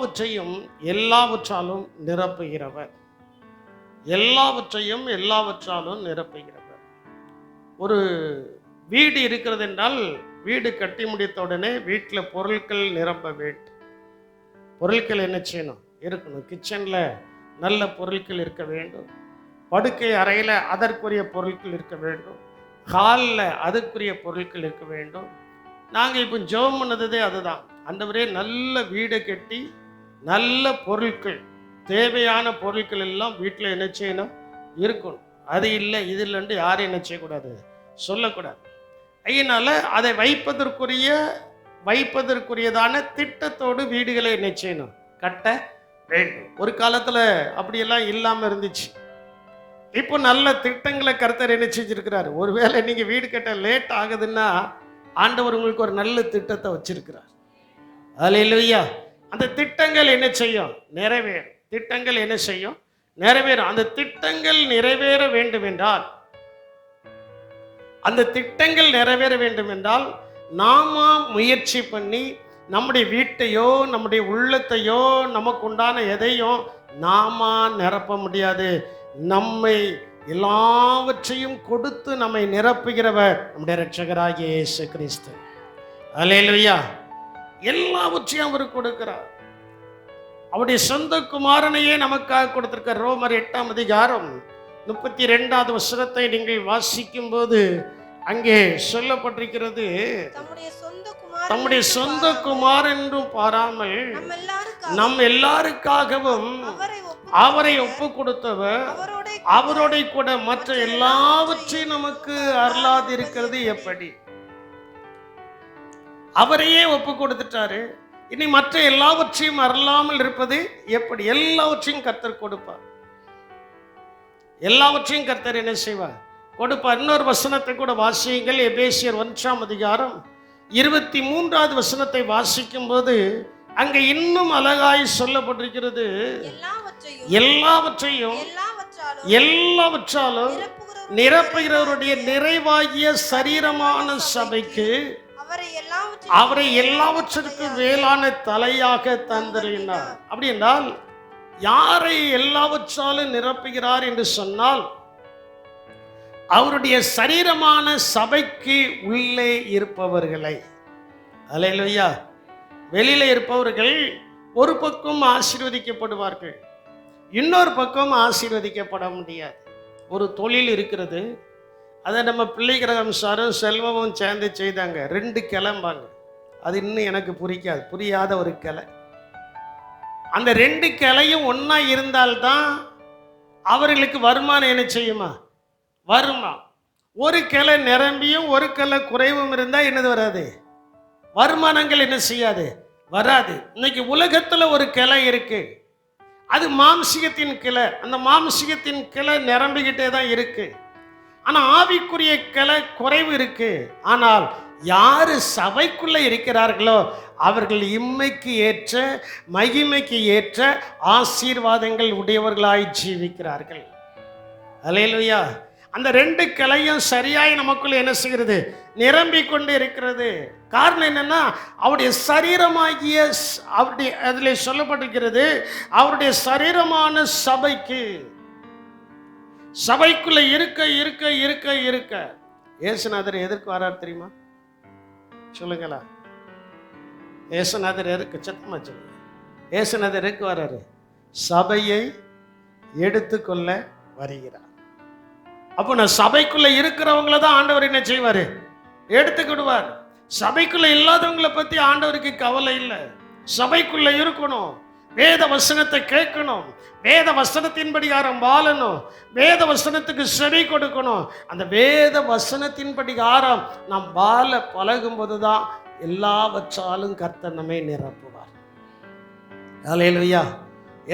எல்லாவற்றையும் எல்லாவற்றாலும் நிரப்புகிறவர். எல்லாவற்றையும் எல்லாவற்றாலும் நிரப்புகிறவர். ஒரு வீடு இருக்கிறது என்றால் வீடு கட்டி முடித்த உடனே வீட்டில் பொருட்கள் நிரம்ப வேண்டும். பொருட்கள் என்ன செய்யணும்? இருக்கணும். கிச்சனில் நல்ல பொருட்கள் இருக்க வேண்டும். படுக்கை அறையில் அதற்குரிய பொருட்கள் இருக்க வேண்டும். ஹாலில் அதுக்குரிய பொருட்கள் இருக்க வேண்டும். நாங்கள் இப்போ ஜெபம் பண்ணதே அதுதான். ஆண்டவரே, நல்ல வீடை கட்டி நல்ல பொருட்கள், தேவையான பொருட்கள் எல்லாம் வீட்டில் என்ன செய்யணும்? இருக்கணும். அது இல்லை இது இல்லைன்ட்டு யாரும் என்ன செய்யக்கூடாது? சொல்லக்கூடாது. அதனால அதை வைப்பதற்குரியதான திட்டத்தோடு வீடுகளை என்ன செய்யணும்? கட்ட வேண்டும். ஒரு காலத்தில் அப்படியெல்லாம் இல்லாமல் இருந்துச்சு. இப்போ நல்ல திட்டங்களை கர்த்தர் என்ன செஞ்சிருக்கிறார். ஒருவேளை நீங்கள் வீடு கட்ட லேட் ஆகுதுன்னா ஆண்டவர் உங்களுக்கு ஒரு நல்ல திட்டத்தை வச்சிருக்கிறார். அல்லேலூயா. அந்த திட்டங்கள் என்ன செய்யும்? நிறைவேறும். திட்டங்கள் என்ன செய்யும்? நிறைவேறும். அந்த திட்டங்கள் நிறைவேற வேண்டும் என்றால் நாம முயற்சி பண்ணி நம்முடைய வீட்டையோ நம்முடைய உள்ளத்தையோ நமக்கு உண்டான எதையும் நாம நிரப்ப முடியாது. நம்மை எல்லாவற்றையும் கொடுத்து நம்மை நிரப்புகிறவர் நம்முடைய இரட்சகராகிய இயேசு கிறிஸ்து. அல்லேலூயா. எல்லாவற்றையும் அவர் கொடுக்கிறார். அவருடைய சொந்த குமாரனையே நமக்காக கொடுத்திருக்கார். ரோமர் 8ஆம் அதிகாரம் 32வது வசனத்தை நீங்கள் வாசிக்கும் போது அங்கே சொல்லப்பட்டிருக்கிறது, தம்முடைய சொந்த குமாரன் என்றும் பாராமல் நம் எல்லாருக்காகவும் அவரை ஒப்பு கொடுத்தவர் அவரோட கூட மற்ற எல்லாவற்றையும் நமக்கு அருளாது இருக்கிறது எப்படி? அவரையே ஒப்பு கொடுத்துட்டாரு. இனி மற்ற எல்லாவற்றையும் அருளாமல் இருப்பது எப்படி? எல்லாவற்றையும் கர்த்தர் கொடுப்பார். எல்லாவற்றையும் கர்த்தர் என்ன செய்வார்? கொடுப்பார். இன்னொரு வசனத்தை கூட வாசியுங்கள். எபேசியர் 1ஆம் அதிகாரம் 23வது வசனத்தை வாசிக்கும் போது அங்கே இன்னும் அழகாய் சொல்லப்பட்டிருக்கிறது, எல்லாவற்றாலும் நிரப்புகிறவருடைய நிறைவாகிய சரீரமான சபைக்கு அவரை எல்லாவற்றிற்கும் மேலான தலையாக தந்தறினார். அப்படி என்றால் யாரை எல்லாவற்றாலும் நிரப்புகிறார் என்று சொன்னால் அவருடைய சரீரமான சபைக்கு உள்ளே இருப்பவர்களை. அல்லேலூயா. வெளியில இருப்பவர்கள் ஒரு பக்கம் ஆசீர்வதிக்கப்படுவார்கள், இன்னொரு பக்கம் ஆசீர்வதிக்கப்பட முடியாது. ஒரு தொழில் இருக்கிறது, அதை நம்ம பிள்ளைகிரகம் சாரும் செல்வமும் சேர்ந்து செய்தாங்க. 2 கிளம்பாங்க. அது இன்னும் எனக்கு புரியாத ஒரு கிளை. அந்த 2 கிளையும் ஒன்றா இருந்தால்தான் அவர்களுக்கு வருமானம் என்ன செய்யுமா? வருமா. ஒரு கிளை நிரம்பியும் ஒரு கிளை குறைவும் இருந்தால் என்னது வராது? வருமானங்கள் என்ன செய்யாது? வராது. இன்னைக்கு உலகத்தில் ஒரு கிளை இருக்கு, அது மாம்சிகத்தின் கிளை. அந்த மாம்சிகத்தின் கிளை நிரம்பிக்கிட்டே தான் இருக்கு. ஆனால் ஆவிக்குரிய கிளை குறைவு இருக்கு. ஆனால் யாரு சபைக்குள்ள இருக்கிறார்களோ அவர்கள் இம்மைக்கு ஏற்ற மகிமைக்கு ஏற்ற ஆசீர்வாதங்கள் உடையவர்களாய் ஜீவிக்கிறார்கள். அல்லேலூயா. அந்த 2 கிளையும் சரியாய் நமக்குள்ள என்ன செய்கிறது? நிரம்பிக் கொண்டு இருக்கிறது. காரணம் என்னன்னா அவருடைய சரீரமாகிய அவருடைய அதில் சொல்லப்பட்டிருக்கிறது, அவருடைய சரீரமான சபைக்குள்ள இருக்க இருக்க இருக்க இருக்க இயேசுநாதர் எதற்கு வரார் தெரியுமா? சொல்லுங்களா. இயேசுநாதர் எதற்கு? சத்தமா சொல்லுங்க. இயேசுநாதர் எதற்கு வராரு? சபையை எடுத்துக்கொள்ள வருகிறார். அப்போ நான் சபைக்குள்ள இருக்கிறவங்கள தான் ஆண்டவர் என்ன செய்வாரு? எடுத்துக்கிடுவார். சபைக்குள்ள இல்லாதவங்களை பத்தி ஆண்டவருக்கு கவலை இல்லை. சபைக்குள்ள இருக்கணும், வேத வசனத்தை கேட்கணும், வேத வசனத்தின்படி யாரும் வாழணும், வேத வசனத்துக்கு செவி கொடுக்கணும். அந்த வேத வசனத்தின்படி யாரும் நாம் வாழ பழகும் போதுதான் எல்லாவற்றாலும் கர்த்தர் நம்மை நிரப்புவார். அல்லேலூயா.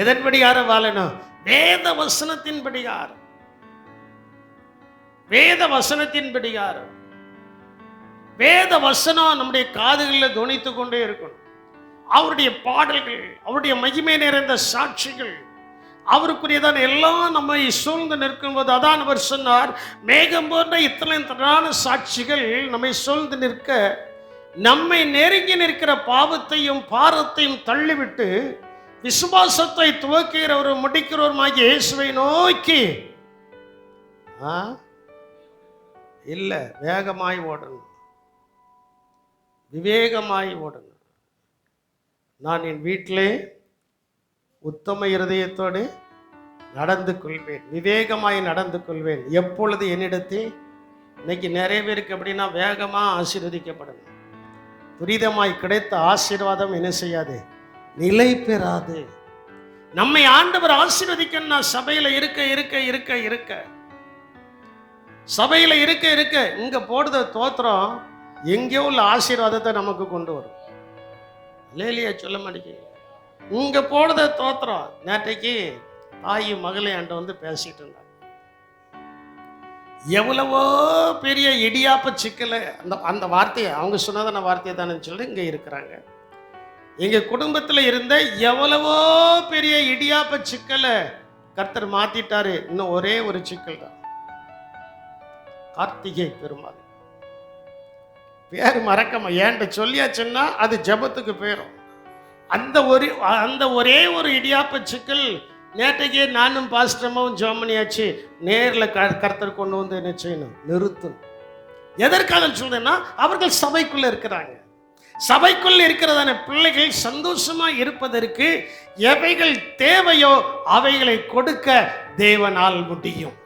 எதன்படி யாரும் வாழணும்? வேத வசனத்தின்படி யாரும், வேத வசனத்தின்படி யாரும். வேத வசனம் நம்முடைய காதுகளில் துணித்து கொண்டே இருக்கணும். அவருடைய பாடல்கள், அவருடைய மகிமை நிறைந்த சாட்சிகள், அவருக்குரியதான எல்லாம் நம்மை சூழ்ந்து நிற்கும் போது அதான் அவர் சொன்னார், மேகம் போன்ற இத்தனை திரளான சாட்சிகள் நம்மை சூழ்ந்து நிற்க நம்மை நெருங்கி நிற்கிற பாவத்தையும் பாரத்தையும் தள்ளிவிட்டு விசுவாசத்தை துவக்கிறவரும் முடிக்கிறவருமாகிய இயேசுவை நோக்கி இல்ல, வேகமாய் ஓடணும், விவேகமாய் ஓடணும். நான் என் வீட்டிலே உத்தம இருதயத்தோடு நடந்து கொள்வேன், விவேகமாய் நடந்து கொள்வேன். எப்பொழுது என்னிடத்தில், இன்னைக்கு நிறைய பேருக்கு அப்படின்னா வேகமாக ஆசீர்வதிக்கப்படணும். துரிதமாய் கிடைத்த ஆசீர்வாதம் என்ன செய்யாது, நிலை பெறாது. நம்மை ஆண்டவர் ஆசீர்வதிக்கணும்னா சபையில இருக்க இருக்க இருக்க இருக்க சபையில இருக்க இருக்க இங்க போடுற தோத்திரம் எங்கேயோ உள்ள ஆசீர்வாதத்தை நமக்கு கொண்டு வரும். இல்லையா, சொல்ல மாட்டேங்க. இங்க போடுற தோத்திரம். நேற்றைக்கு தாயும் மகளை என்கிட்ட வந்து பேசிட்டு இருந்தாங்க. எவ்வளவோ பெரிய இடியாப்ப சிக்கலை, அந்த வார்த்தையை அவங்க சொன்னதான வார்த்தையை தானே சொல்லி இங்க இருக்கிறாங்க. எங்க குடும்பத்தில் இருந்த எவ்வளவோ பெரிய இடியாப்ப சிக்கலை கர்த்தர் மாத்திட்டாரு. இன்னும் ஒரே ஒரு சிக்கல் தான், கார்த்திகை பெருமாள் பேர் மறக்காம ஏன்ட்ட சொல்லியாச்சுன்னா அது ஜபத்துக்கு பேரும். அந்த ஒரே ஒரு இடியாப்ப சிக்கல் நேற்றைக்கே நானும் பாஸ்டரமாவும் ஜெர்மனியாச்சு. நேரில் கர்த்தர் கொண்டு வந்து என்ன செய்யணும், நிறுத்தணும். எதற்காக சொல்றேன்னா, அவர்கள் சபைக்குள்ள இருக்கிறாங்க. சபைக்குள்ள இருக்கிறதான பிள்ளைகள் சந்தோஷமா இருப்பதற்கு எவைகள் தேவையோ அவைகளை கொடுக்க தேவனால் முடியும்.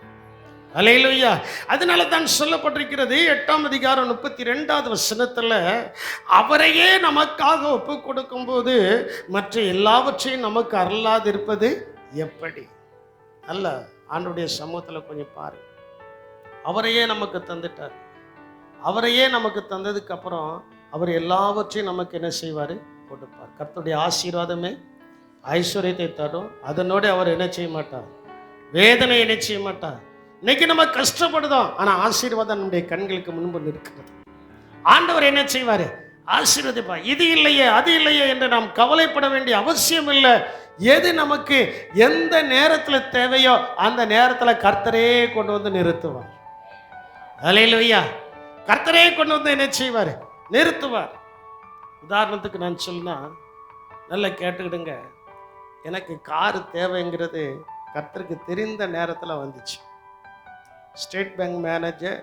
அல்லேலூயா. அதனால தான் சொல்லப்பட்டிருக்கிறது 8ஆம் அதிகாரம் 32வது வசனத்துல, அவரையே நமக்காக ஒப்பு கொடுக்கும் போது மற்ற எல்லாவற்றையும் நமக்கு அருளாது இருப்பது எப்படி? அல்ல, ஆண்டுடைய சமூகத்துல கொஞ்சம் பாருங்க. அவரையே நமக்கு தந்துட்டார். அவரையே நமக்கு தந்ததுக்கு அப்புறம் அவர் எல்லாவற்றையும் நமக்கு என்ன செய்வார், கொடுப்பார். கர்த்தருடைய ஆசீர்வாதமே ஐஸ்வர்யத்தை தரும். அதனோட அவர் என்ன செய்ய மாட்டார், வேதனை என்ன செய்ய மாட்டார். இன்னைக்கு நம்ம கஷ்டப்படுதோம், ஆனா ஆசீர்வாதம் நம்முடைய கண்களுக்கு முன்பு நிற்கிறது. ஆண்டவர் என்ன செய்வாரு, ஆசீர்வதிப்பார். இது இல்லையே அது இல்லையே என்று நாம் கவலைப்பட வேண்டிய அவசியம் இல்லை. எது நமக்கு எந்த நேரத்தில் தேவையோ அந்த நேரத்தில் கர்த்தரே கொண்டு வந்து நிறுத்துவார். அல்லேலூயா. கர்த்தரே கொண்டு வந்து என்ன செய்வார், நிறுத்துவார். உதாரணத்துக்கு நான் சொன்னா, நல்லா கேட்டுக்கிடுங்க. எனக்கு காரு தேவைங்கிறது கர்த்தருக்கு தெரிந்த நேரத்தில் வந்துச்சு. State bank manager,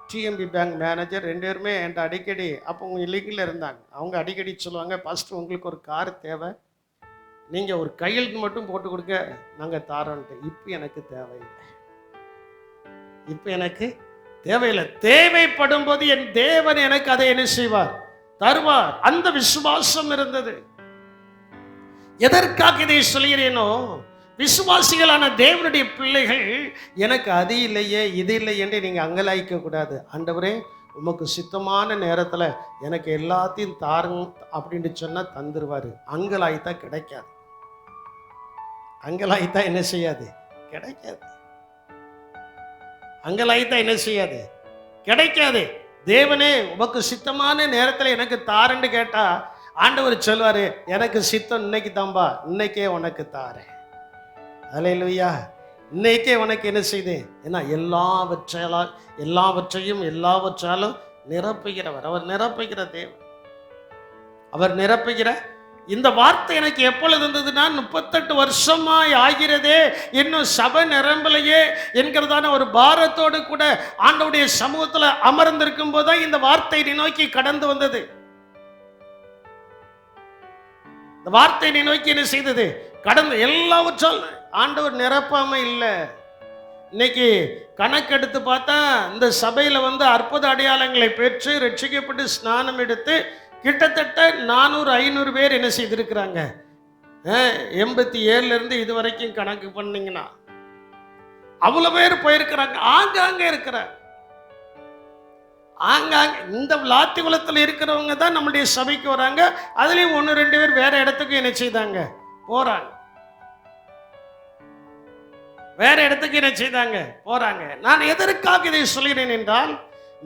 TMP bank manager 2 பேருமே என்கிட்ட அடிக்கடி, அப்போ அவங்க லீகில் இருந்தாங்க, அவங்க அடிக்கடி சொல்லுவாங்க, ஃபஸ்ட்டு உங்களுக்கு ஒரு கார் தேவை, நீங்கள் ஒரு கையெழுத்து மட்டும் போட்டு கொடுக்க நாங்கள் தாரோன்ட்டு. இப்போ எனக்கு தேவையில்லை, இப்போ எனக்கு தேவையில்லை. தேவைப்படும் போது என் தேவன் எனக்கு அதை என்ன செய்வார், தருவார். அந்த விசுவாசம் இருந்தது. எதற்காக இதை சொல்கிறேனோ, விசுவாசிகளான தேவனுடைய பிள்ளைகள் எனக்கு அது இல்லையே இது இல்லை என்று நீங்கள் அங்கலாய்க்க கூடாது. ஆண்டவரே, உமக்கு சித்தமான நேரத்தில் எனக்கு எல்லாத்தையும் தாருங்க அப்படின்னு சொன்னால் தந்துருவார். அங்கலாய்த்தா கிடைக்காது. அங்கலாய்த்தா என்ன செய்யாது, கிடைக்காது. அங்கலாய்த்தா என்ன செய்யாது, கிடைக்காது. தேவனே, உமக்கு சித்தமான நேரத்தில் எனக்கு தாருன்னு கேட்டா ஆண்டவர் சொல்வாரு, எனக்கு சித்தம் இன்னைக்கு தாம்பா, இன்னைக்கே உனக்கு தாரேன். அல்லேலூயா. இன்னைக்கே உனக்கு என்ன செய்தேன், ஏன்னா எல்லாவற்றையும் எல்லாவற்றாலும் நிரப்புகிறவர். அவர் நிரப்புகிற தேவன், அவர் நிரப்புகிற. இந்த வார்த்தை எனக்கு எப்பொழுது இருந்ததுன்னா, 38 வருஷமாய் ஆகிறதே, இன்னும் சபை நிரம்பலையே என்கிறதான ஒரு பாரத்தோடு கூட ஆண்டவருடைய சமூகத்தில் அமர்ந்திருக்கும் போதுதான் இந்த வார்த்தையை நோக்கி கடந்து வந்தது. இந்த வார்த்தையை நோக்கி என்ன செய்தது, கடந்து. எல்லாவற்றால் ஆண்டவர் நிரப்பாம இல்லை. இன்னைக்கு கணக்கெடுத்து பார்த்தா இந்த சபையில் அற்புத அடையாளங்களை பெற்று ரட்சிக்கப்பட்டு ஸ்நானம் எடுத்து கிட்டத்தட்ட 400-500 பேர் என்ன செய்திருக்கிறாங்க. 87 இது வரைக்கும் கணக்கு பண்ணீங்கன்னா அவ்வளவு பேர் போயிருக்கிறாங்க. ஆங்காங்க இருக்கிறாங்க. ஆங்காங்க இந்த விளாத்திகுளத்தில் இருக்கிறவங்க தான் நம்முடைய சபைக்கு வராங்க. அதுலேயும் 1-2 பேர் வேற இடத்துக்கு என்ன செய்தாங்க, போறாங்க. வேற இடத்துக்கு என்ன செய்தாங்க, போறாங்க. நான் எதற்காக இதை சொல்கிறேன் என்றால்,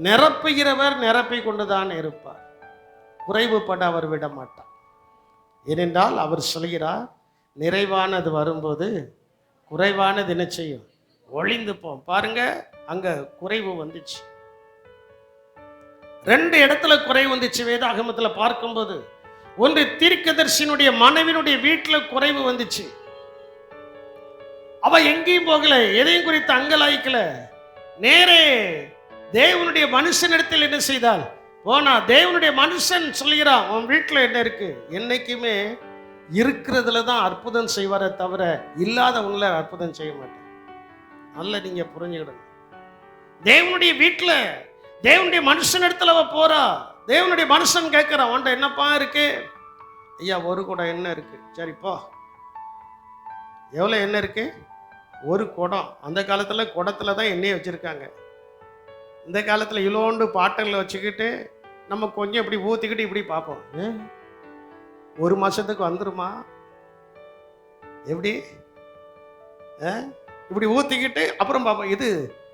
நிரப்புகிறவர் நிரப்பி கொண்டுதான் இருப்பார். குறைவுபட அவர் விட மாட்டார். ஏனென்றால் அவர் சொல்கிறார், நிறைவானது வரும்போது குறைவானது என்ன செய்யும், ஒளிந்து போம். பாருங்க, அங்க குறைவு வந்துச்சு. 2 இடத்துல குறைவு வந்துச்சு. வேதாகமத்தில் பார்க்கும்போது ஒன்று தீர்க்கதரிசியினுடைய மனைவியினுடைய வீட்டில் குறைவு வந்துச்சு. அவ எங்கேயும் போகல, எதையும் குறித்து அங்கலாய்க்கல. நேரே தேவனுடைய மனுஷனிடத்தில் என்ன செய்தால் போனா, தேவனுடைய மனுஷன் சொல்கிறான், உன் வீட்டில் என்ன இருக்கு? என்னைக்குமே இருக்கிறதுல தான் அற்புதம் செய்வாரே தவிர இல்லாத உள்ள அற்புதம் செய்ய மாட்டேன். நல்ல நீங்க புரிஞ்சுக்கிடணும். தேவனுடைய வீட்டில் தேவனுடைய மனுஷன் இடத்துல அவ போறா. தேவனுடைய மனுஷன் கேட்கிறான், உன்ட என்னப்பா இருக்கு? ஐயா, ஒரு குடம் என்ன இருக்கு. சரிப்பா, எவ்வளோ எண்ணெய் இருக்கு? ஒரு குடம். அந்த காலத்தில் குடத்துல தான் எண்ணெயை வச்சுருக்காங்க. இந்த காலத்தில் இலோண்டு பாட்டலில் வச்சுக்கிட்டு நம்ம கொஞ்சம் இப்படி ஊற்றிக்கிட்டு இப்படி பார்ப்போம். ஒரு மாதத்துக்கு வந்துருமா? எப்படி இப்படி ஊற்றிக்கிட்டு அப்புறம் பார்ப்போம், இது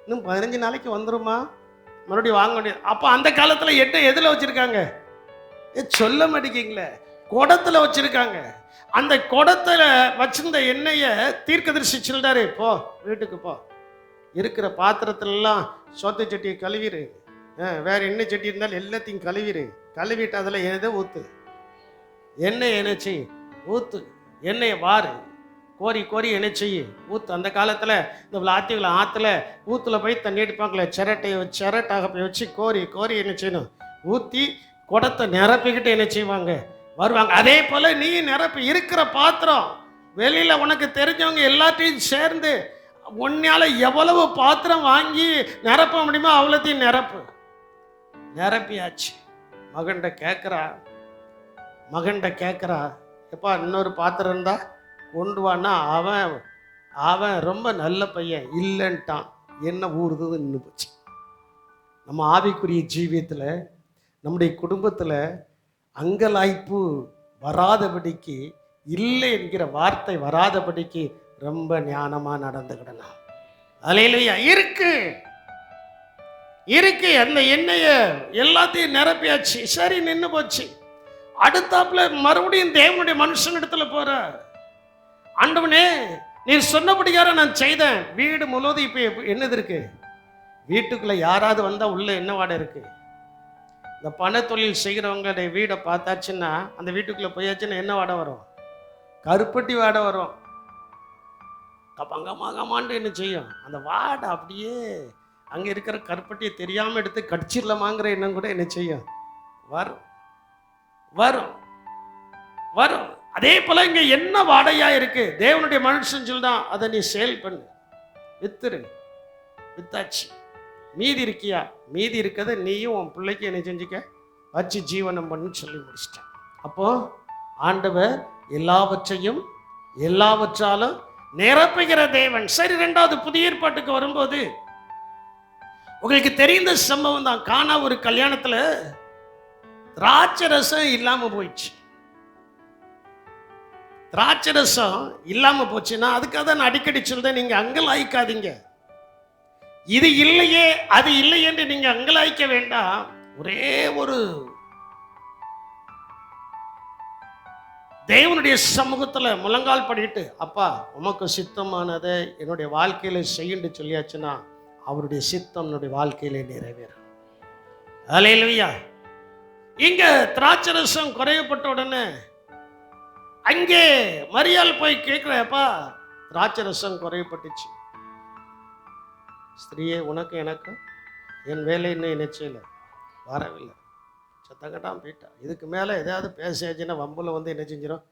இன்னும் 15 நாளைக்கு வந்துருமா, மறுபடியும் வாங்க முடியாது. அப்போ அந்த காலத்தில் எண்ணெய் எதில் வச்சுருக்காங்க? சொல்ல மாட்டேங்கிங்களே, குடத்தில் வச்சுருக்காங்க. அந்த குடத்தில் வச்சிருந்த எண்ணெயை தீர்க்கதரிசி சொல்றாரு, போ வீட்டுக்கு போ, இருக்கிற பாத்திரத்திலலாம் சோத்து சட்டியை கழுவிடு, வேற எண்ணெய் சட்டி இருந்தாலும் எல்லாத்தையும் கழுவிடு, கழுவிட்டு அதில் எதை ஊற்று, எண்ணெய் என்ன செய் ஊற்று, எண்ணெயை வாரு, கோரி கோரி என்ன செய்ய ஊற்று. அந்த காலத்தில் இந்த விளாத்திகளை ஆற்றுல ஊற்றுல போய் தண்ணி எடுப்பாங்களே, சிரட்டாக போய் வச்சு கோரி கோரி என்ன செய்யணும், ஊற்றி குடத்தை நிரப்பிக்கிட்டு என்ன செய்வாங்க, வருவாங்க. அதே போல் நீ நிரப்பி இருக்கிற பாத்திரம், வெளியில் உனக்கு தெரிஞ்சவங்க எல்லாத்தையும் சேர்ந்து உன்னால் எவ்வளவு பாத்திரம் வாங்கி நிரப்ப முடியுமோ அவ்வளோத்தையும் நிரப்பியாச்சு. மகன்கிட்ட கேட்குறா, எப்பா இன்னொரு பாத்திரம் இருந்தா கொண்டு வான்னா, அவன் ரொம்ப நல்ல பையன் இல்லைன்ட்டான். என்ன ஊறுது நின்று போச்சு. நம்ம ஆவிக்குரிய ஜீவியத்தில் நம்முடைய குடும்பத்தில் அங்கலாய்ப்பு வராதபடிக்கு, இல்லை என்கிற வார்த்தை வராதபடிக்கு ரொம்ப ஞானமாக நடந்துக்கிடலாம். அல்லேலூயா. இருக்கு அந்த எண்ணெயை எல்லாத்தையும் நிரப்பியாச்சு. சரி, நின்று போச்சு. அடுத்தாப்புல மறுபடியும் தேவனுடைய மனுஷன் இடத்துல போற, ஆண்டவனே நீர் சொன்னபடியார நான் செய்தேன். வீடு முழுவதும் இப்போ என்னது இருக்கு? வீட்டுக்குள்ள யாராவது வந்தா உள்ள என்ன வாடை இருக்கு? இந்த பண தொழில் செய்கிறவங்களுடைய வீடை பார்த்தாச்சுன்னா, அந்த வீட்டுக்குள்ள போயாச்சுன்னா என்ன வாடை வரும்? கருப்பட்டி வாடை வரும். கப்பங்கமாகமான்னு என்ன செய்யும்? அந்த வாடை அப்படியே அங்கே இருக்கிற கருப்பட்டியை தெரியாமல் எடுத்து கடிச்சிடலாமாங்கிற எண்ணம் கூட என்ன செய்யும்? வரும். அதே போல இங்க என்ன வாடையா இருக்கு? தேவனுடைய மனுஷன் சொல்றான், அதை நீ சேல் பண்ணு, வித்தாச்சு. மீதி இருக்கியா? மீதி இருக்கதை நீயும் உன் பிள்ளைக்கு என்ன செஞ்சுக்க, வச்சு ஜீவனம் பண்ணு சொல்லி முடிச்சிட்டேன். அப்போ ஆண்டவர் எல்லாவற்றையும் எல்லாவற்றாலும் நிரப்புகிற தேவன். சரி, 2வது புதிய ஏற்பாட்டுக்கு வரும்போது உங்களுக்கு தெரிந்த சம்பவம் தான். கானா ஒரு கல்யாணத்துல திராட்சரசம் இல்லாம போயிடுச்சு. திராட்சரசம் இல்லாம போச்சுன்னா அதுக்காக தான் நான் அடிக்கடி சொல்றேன், நீங்க அங்கலாய்க்காதீங்க. இது இல்லையே அது இல்லை என்று நீங்க அங்கலாய்க்க வேண்டாம். ஒரே ஒரு தேவனுடைய சமூகத்துல முழங்கால் படிட்டு, அப்பா உமக்கு சித்தமானதை என்னுடைய வாழ்க்கையில செய்யுன்னு சொல்லியாச்சுன்னா அவருடைய சித்தம் என்னுடைய வாழ்க்கையில நிறைவேறும். அல்லேலூயா. இங்க திராட்சரசம் குறையப்பட்ட உடனே அங்கே மரியாள் போய் கேட்கிறப்பா, திராட்சரசம் குறையப்பட்டுச்சு. ஸ்திரீயே, உனக்கு எனக்கு என் வேலை இன்னும் என்ன செய்யல, வரவில்லை. சத்தங்கட்டாம் போயிட்டா. இதுக்கு மேலே எதாவது பேசியாச்சுன்னா வம்புல வந்து என்ன செஞ்சிடும்,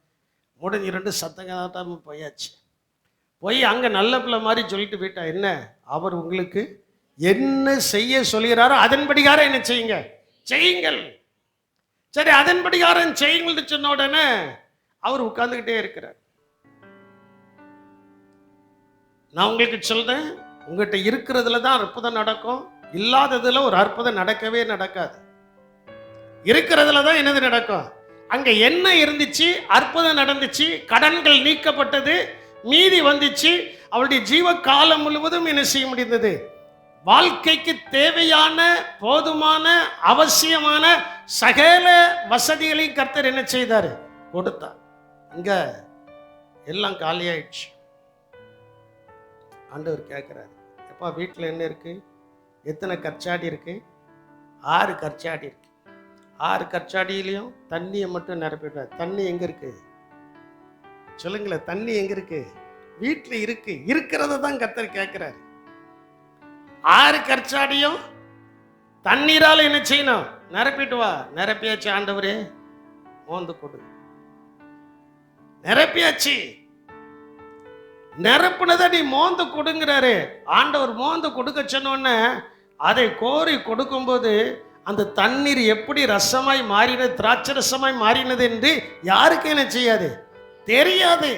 முடிஞ்சிருந்து சத்தங்கட்டாம போயாச்சு. போய் அங்கே நல்ல பிள்ளை மாதிரி சொல்லிட்டு போயிட்டா. என்ன, அவர் உங்களுக்கு என்ன செய்ய சொல்கிறாரோ அதன்படிகார என்ன செய்யுங்கள். சரி, அதன்படிகாரன் செய்யுங்கள்னு சொன்ன உடனே அவர் உட்கார்ந்துக்கிட்டே இருக்கிறார். நான் உங்களுக்கு சொல்றேன், உங்ககிட்ட இருக்கிறதுல தான் அற்புதம் நடக்கும், இல்லாததுல ஒரு அற்புதம் நடக்கவே நடக்காது. இருக்கிறதுல தான் என்னது நடக்கும். அங்க என்ன இருந்துச்சு, அற்புதம் நடந்துச்சு, கடன்கள் நீக்கப்பட்டது, மீதி வந்துச்சு. அவளுடைய ஜீவ காலம் முழுவதும் என்ன செய்ய முடிந்தது, வாழ்க்கைக்கு தேவையான போதுமான அவசியமான சகல வசதிகளையும் கர்த்தர் என்ன செய்தாரு, கொடுத்தார். இங்க எல்லாம் காலியாயிடுச்சு. ஆண்டவர் கேட்கிறாரு, எப்பா வீட்டில் என்ன இருக்கு, எத்தனை கற்சாடி இருக்கு? 6 கற்சாடி இருக்கு. 6 கற்சாடியிலையும் தண்ணியை மட்டும் நிரப்பிடுவார். தண்ணி எங்க இருக்கு சொல்லுங்களேன்? தண்ணி எங்க இருக்கு? வீட்டில் இருக்கு. இருக்கிறத தான் கர்த்தர் கேட்கிறார். 6 கற்சாடியும் தண்ணீரால என்ன செய்யணும்? நிரப்பிட்டு வா. நிரப்பியாச்சு ஆண்டவரே, மோந்து கொடு. நிரப்பியாச்சு. நிரப்புனதை நீ மோந்து கொடுங்கிறாரு ஆண்டவர். மோந்து கொடுக்க சொன்னோன்னு அதை கோரி கொடுக்கும்போது அந்த தண்ணீர் எப்படி ரசமாய் மாறினது, திராட்சை ரசமாய் மாறினது என்று யாருக்கு என்ன செய்யாது? தெரியாது.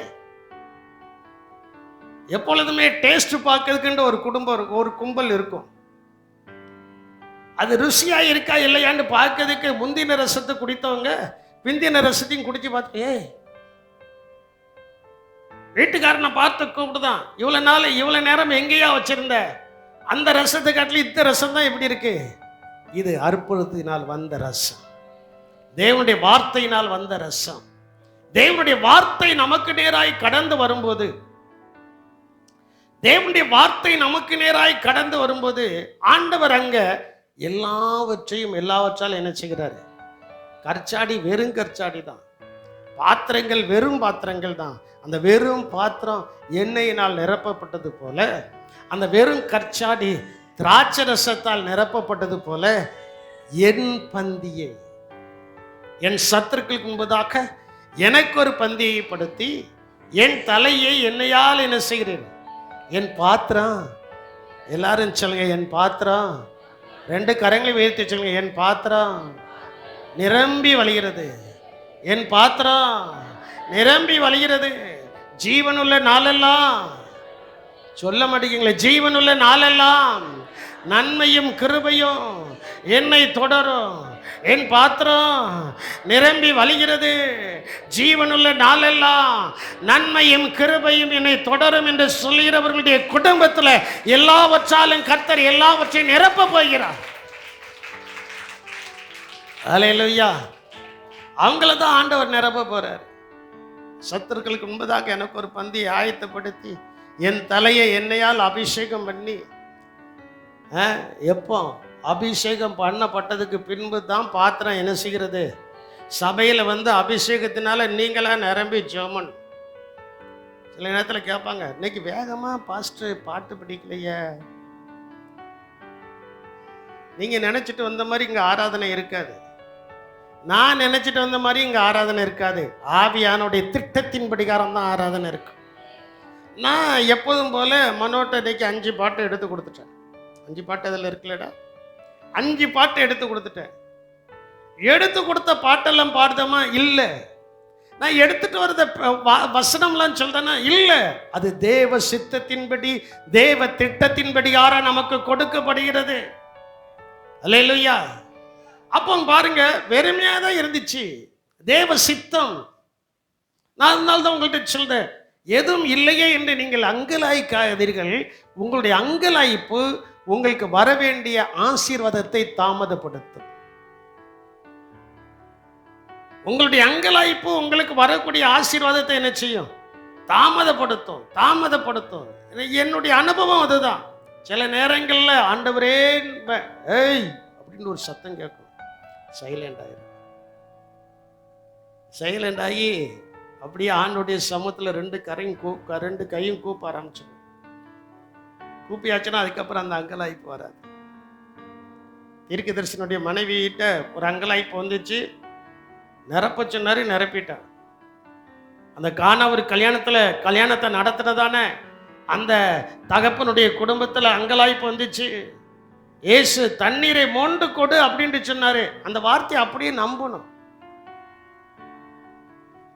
எப்பொழுதுமே டேஸ்ட் பார்க்கறதுக்குன்ற ஒரு குடும்பம், ஒரு கும்பல் இருக்கும். அது ருசியா இருக்கா இல்லையான்னு பார்க்கறதுக்கு முந்தின ரசத்தை குடித்தவங்க பிந்தின ரசத்தையும் குடிச்சு பார்த்து, வீட்டுக்காரனை பார்த்து கூப்பிடுதான், இவ்வளவு நேரம் எங்கேயா வச்சிருந்த? அந்த ரசத்தை காட்டிலும் இந்த ரசம் தான் எப்படி இருக்கு? இது அற்புதத்தினால் வந்த ரசம், தேவனுடைய வார்த்தையினால் வந்த ரசம். தேவனுடைய வார்த்தை நமக்கு நேராய் கடந்து வரும்போது, தேவனுடைய வார்த்தை நமக்கு நேராய் கடந்து வரும்போது ஆண்டவர் அங்க எல்லாவற்றாலும் என்ன செய்கிறாரு? கற்சாடி வெறும் கற்சாடி தான், பாத்திரங்கள் வெறும் பாத்திரங்கள் தான். அந்த வெறும் பாத்திரம் எண்ணெயினால் நிரப்பப்பட்டது போல, அந்த வெறும் கற்சாடி திராட்சை ரசத்தால் நிரப்பப்பட்டது போல, என் பந்தியை என் சத்துருக்களுக்கு முன்பதாக எனக்கு ஒரு பந்தியை படுத்தி என் தலையை எண்ணெயால் என்ன செய்கிறேன்? என் பாத்திரம். எல்லாரும் சொல்லுங்க, என் பாத்திரம். 2 கரங்களை உயர்த்தி சொல்லுங்க, என் பாத்திரம் நிரம்பி வழிகிறது. என் பாத்திரம் நிரம்பி வழிகிறது. ஜீவனுள்ள நாளெல்லாம், சொல்ல மாட்டேங்களே, ஜீவனுள்ள நாளெல்லாம் நன்மையும் கிருபையும் என்னை தொடரும். என் பாத்திரம் நிரம்பி வழிகிறது. ஜீவனுள்ள நாளெல்லாம் நன்மையும் கிருபையும் என்னை தொடரும் என்று சொல்கிறவர்களுடைய குடும்பத்தில் எல்லாவற்றாலும் கர்த்தர் எல்லாவற்றையும் நிரப்ப போகிறார். அல்லேலூயா. அவங்கள தான் ஆண்டவர் நிரப்ப போறார். சத்துருக்களுக்கு முன்பதாக எனக்கு ஒரு பந்தியை ஆயத்தப்படுத்தி என் தலையை எண்ணெயால் அபிஷேகம் பண்ணி, எப்போ அபிஷேகம் பண்ணப்பட்டதுக்கு பின்பு தான் பாத்திரம் என்ன செய்கிறது? சபையில் வந்து அபிஷேகத்தினால நீங்களா நிரம்பி ஜோமன். சில நேரத்தில் கேட்பாங்க, இன்னைக்கு வேகமா பாஸ்டர் பாட்டு பிடிக்கலையே. நீங்க நினைச்சிட்டு வந்த மாதிரி இங்க ஆராதனை இருக்காது. நான் நினைச்சிட்டு வந்த மாதிரி இங்க ஆராதனை இருக்காது. ஆவியானுடைய திட்டத்தின் படிகாரம் தான் ஆராதனை இருக்கு. நான் எப்போதும் போல மனோட்ட இன்னைக்கு 5 பாட்டு எடுத்து கொடுத்துட்டேன். 5 பாட்டு அதில் இருக்குல்லடா, 5 பாட்டு எடுத்து கொடுத்துட்டேன். எடுத்து கொடுத்த பாட்டெல்லாம் பாடுதமா? இல்லை. நான் எடுத்துட்டு வரத வசனம்லாம் சொல்றேன்னா இல்லை. அது தேவ சித்தத்தின்படி, தேவ திட்டத்தின்படி யாரா நமக்கு கொடுக்கப்படுகிறது. அல்லேலூயா. அப்போ பாருங்க, வெறுமையா தான் இருந்துச்சு தேவ சித்தம். நான் அதனால தான் உங்கள்கிட்ட சொல்றேன், எதுவும் இல்லையே என்று நீங்கள் அங்கலாய்க்காதீர்கள். உங்களுடைய அங்கலாய்ப்பு உங்களுக்கு வர வேண்டிய ஆசீர்வாதத்தை தாமதப்படுத்தும். உங்களுடைய அங்கலாய்ப்பு உங்களுக்கு வரக்கூடிய ஆசீர்வாதத்தை என்ன செய்யும்? தாமதப்படுத்தும். என்னுடைய அனுபவம் அதுதான். சில நேரங்கள்ல ஆண்டவரே ஏய் அப்படின்னு ஒரு சத்தம் கேட்கும். சைலண்ட் ஆகி அப்படியே ஆண்டோடைய சமூகத்தில் 2 கையும் கூப்ப ஆரம்பிச்சிடும். கூப்பியாச்சுன்னா அதுக்கப்புறம் அந்த அங்கலாய்ப்பு வராது. தீர்க்கதரிசனுடைய மனைவியிட்ட ஒரு அங்கலாய்ப்பு வந்துச்சு. நிரப்ப சொன்னாரு, நிரப்பிட்டான். அந்த கானாவூர் கல்யாணத்தை நடத்துனதானே அந்த தகப்பனுடைய குடும்பத்தில் அங்கலாய்ப்பு வந்துச்சு. இயேசு தண்ணீரை மோண்டு கொடு அப்படின்ட்டு சொன்னாரு. அந்த வார்த்தையை அப்படியே நம்பணும்.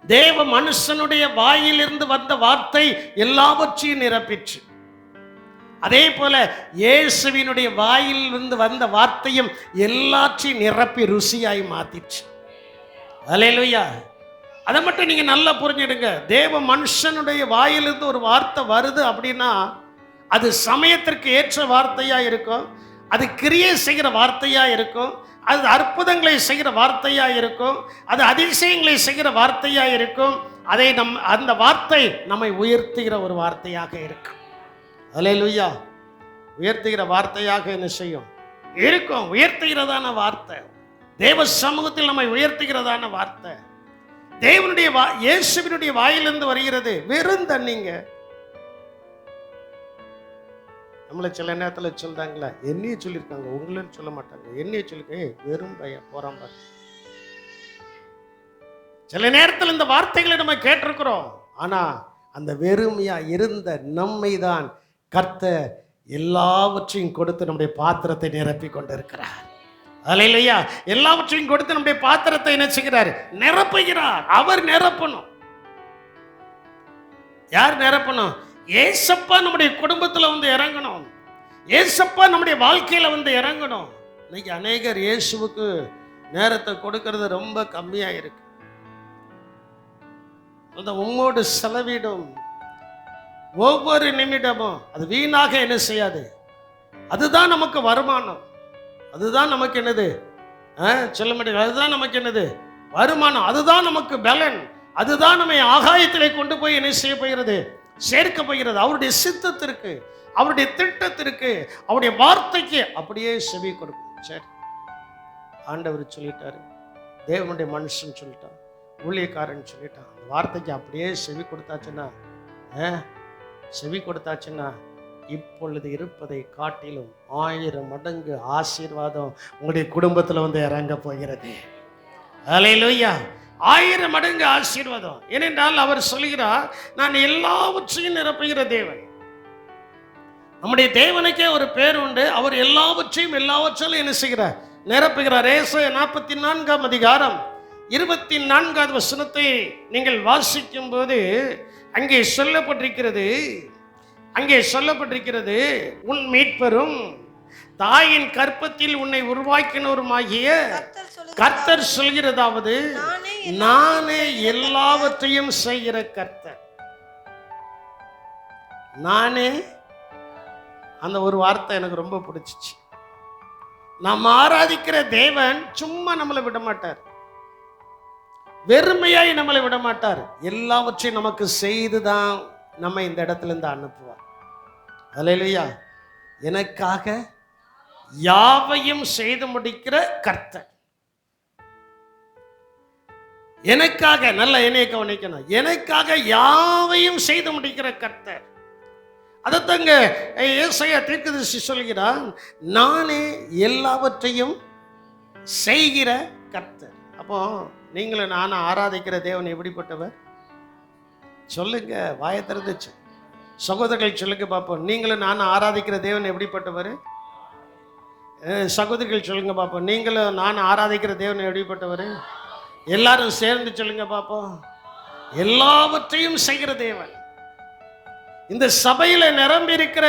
தேவ மனுஷனுடைய வாயிலிருந்து வந்த வார்த்தை எல்லாவற்றையும் நிரப்பிற்று. அதே போல இயேசுவினுடைய வாயிலிருந்து வந்த வார்த்தையும் எல்லாற்றையும் நிரப்பி ருசியாய் மாத்திற்று. அல்லேலூயா. அதை மட்டும் நீங்க நல்லா புரிஞ்சிடுங்க. தேவ மனுஷனுடைய வாயிலிருந்து ஒரு வார்த்தை வருது அப்படின்னா அது சமயத்திற்கு ஏற்ற வார்த்தையா இருக்கும், அது கிரியை செய்கிற வார்த்தையா இருக்கும், அது அற்புதங்களை செய்கிற வார்த்தையா இருக்கும், அது அதிசயங்களை செய்கிற வார்த்தையா இருக்கும். அதை அந்த வார்த்தை நம்மை உயர்த்துகிற ஒரு வார்த்தையாக இருக்கும். அல்லேலூயா. உயர்த்துகிற வார்த்தையாக என்ன செய்யும்? இருக்கும். உயர்த்துகிறதான வார்த்தை. தேவ சமூகத்தில் நம்மை உயர்த்துகிறதான வார்த்தை. தேவனுடைய இயேசுவினுடைய வாயிலிருந்து வருகிறது வெறும் தண்ணிங்க. நம்மள சில நேரத்தில் சொல்றாங்களா, என்னையே சொல்லியிருக்காங்க, உங்களையும் சொல்ல மாட்டாங்க, என்னையே சொல்லிருக்க, வெறும் பையன் போறான் பாரு. சில நேரத்தில் இந்த வார்த்தைகளை நம்ம கேட்டிருக்கிறோம். ஆனா அந்த வெறுமையா இருந்த நம்மை தான் கர்த்தர் எல்லாவற்றையும் கொடுத்து நம்முடைய பாத்திரத்தை நிரப்பி கொண்டிருக்கிறார். அல்லேலூயா. எல்லாவற்றையும் கொடுத்து நம்முடைய பாத்திரத்தை என்ன செய்கிறார்? நிரப்புகிறார். அவர் நிரப்பணும். யார் நிரப்பணும்? ஏசப்பா நம்முடைய குடும்பத்தில் வந்து இறங்கணும். ஏசப்பா நம்முடைய வாழ்க்கையில வந்து இறங்கணும். இன்னைக்கு அநேகர் இயேசுவுக்கு நேரத்தை கொடுக்கிறது ரொம்ப கம்மியா இருக்கு. அந்த உம்மோடு செலவிடும் ஒவ்வொரு நிமிடமும் அது வீணாக என்ன செய்யாது. அதுதான் நமக்கு வருமானம். அதுதான் நமக்கு என்னது சொல்ல முடியாது. அதுதான் நமக்கு என்னது வருமானம். அதுதான் நமக்கு பலன். அதுதான் நம்மை ஆகாயத்திலே கொண்டு போய் என்ன செய்ய போகிறது? சேர்க்க போகிறது. அவருடைய சித்தத்திற்கு, அவருடைய திட்டத்திற்கு, அவருடைய வார்த்தைக்கு அப்படியே செவி கொடுக்கும். சரி, ஆண்டவர் சொல்லிட்டாரு, தேவனுடைய மனுஷன் சொல்லிட்டான், ஊழியக்காரன் சொல்லிட்டான். அந்த வார்த்தைக்கு அப்படியே செவி கொடுத்தாச்சுன்னா இப்பொழுது இருப்பதை காட்டிலும் 1000 மடங்கு ஆசீர்வாதம் உங்களுடைய குடும்பத்தில் வந்து இறங்க போகிறது. அல்லேலூயா. 1000 மடங்கு ஆசீர்வாதம். ஏனென்றால் அவர் சொல்கிறார், நான் எல்லாவற்றையும் நிரப்புகிற தேவன். நம்முடைய தேவனுக்கே ஒரு பேர் உண்டு. அவர் எல்லாவற்றாலும் என்ன செய்கிறார்? நிரப்புகிறார். ஏசாயா 44ஆம் அதிகாரம் 24வது வசனத்தை நீங்கள் வாசிக்கும் போது அங்கே சொல்லப்பட்டிருக்கிறது, உன் மீட்பரும் தாயின் கற்பத்தில் உன்னை உருவாக்கினோருமாகிய கர்த்தர் சொல்கிறதாவது, நானே எல்லாவற்றையும் செய்கிற கர்த்தர். நானே, அந்த ஒரு வார்த்தை எனக்கு ரொம்ப பிடிச்சிச்சு. நாம் ஆராதிக்கிற தேவன் சும்மா நம்மளை விட மாட்டார், வெறுமையாய் நம்மளை விட மாட்டார். எல்லாவற்றையும் நமக்கு செய்துதான் நம்ம இந்த இடத்துல இருந்து அனுப்புவார். அல்லேலூயா. எனக்காக யாவையும் செய்து முடிக்கிற கர்த்தர். எனக்காக, நல்ல என்னைய கவனிக்கணும், எனக்காக யாவையும் செய்து முடிக்கிற கர்த்தர். அதத்தங்க ஏசாயா தீர்க்கதரிசி சொல்கிறான், நானே எல்லாவற்றையும் செய்கிற கர்த்தர். அப்போ நீங்களும் நானும் ஆராதிக்கிற தேவன் எப்படிப்பட்டவர் சொல்லுங்க, வாயை திறந்துச்சு. சகோதரர்கள் சொல்லுங்க பார்ப்போம், நீங்களும் நானும் ஆராதிக்கிற தேவன் எப்படிப்பட்டவர்? சகோதரிகள் சொல்லுங்க பார்ப்போம், நீங்களும் நானும் ஆராதிக்கிற தேவன் எப்படிப்பட்டவர்? எல்லாரும் சேர்ந்து சொல்லுங்க பார்ப்போம், எல்லாவற்றையும் செய்கிற தேவன். இந்த சபையில நிரம்பி இருக்கிற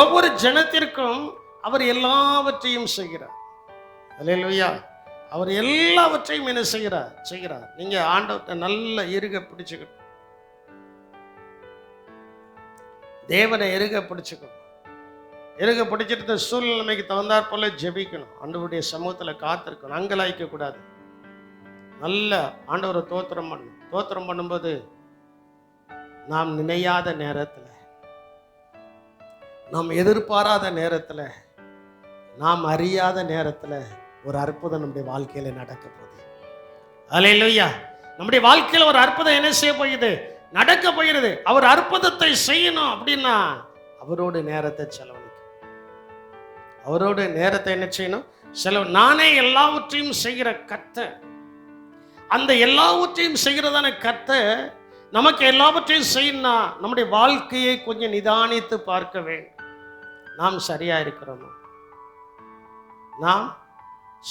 ஒவ்வொரு ஜனத்திற்கும் அவர் எல்லாவற்றையும் செய்கிறார். அல்லேலூயா. அவர் எல்லாவற்றையும் என்ன செய்கிறார். நீங்க ஆண்டவத்தை நல்ல இறுக பிடிச்சுக்கணும், தேவனை இறுக பிடிச்சுக்கணும். இறுக பிடிச்சிட்டு சூழ்நிலைமைக்கு தகுந்தாற் போல ஜெபிக்கணும், ஆண்டவருடைய சமூகத்தில் காத்திருக்கணும், அங்கலாய்க்க கூடாது. நல்ல ஆண்டவரை தோத்திரம் பண்ணும்போது நாம் நினையாத நேரத்தில், நாம் எதிர்பாராத நேரத்தில், நாம் அறியாத நேரத்தில் ஒரு அற்புதம் நம்முடைய வாழ்க்கையில நடக்க போகுது. அல்லேலூயா. நம்முடைய வாழ்க்கையில ஒரு அற்புதம் என்ன செய்ய போகுது? நடக்க போகிறது. அவர் அற்புதத்தை செய்யணும் அப்படின்னா அவரோட நேரத்தை செலவழிக்கணும். அவரோட நேரத்தை என்ன செய்யணும்? நானே எல்லாவற்றையும் செய்கிற கர்த்தர். அந்த எல்லாவற்றையும் செய்கிறதான கர்த்தர் நமக்கு எல்லாவற்றையும் செய்யணும்னா நம்முடைய வாழ்க்கையை கொஞ்சம் நிதானித்து பார்க்க வேண்டும். நாம் சரியா இருக்கிறோமா? நாம்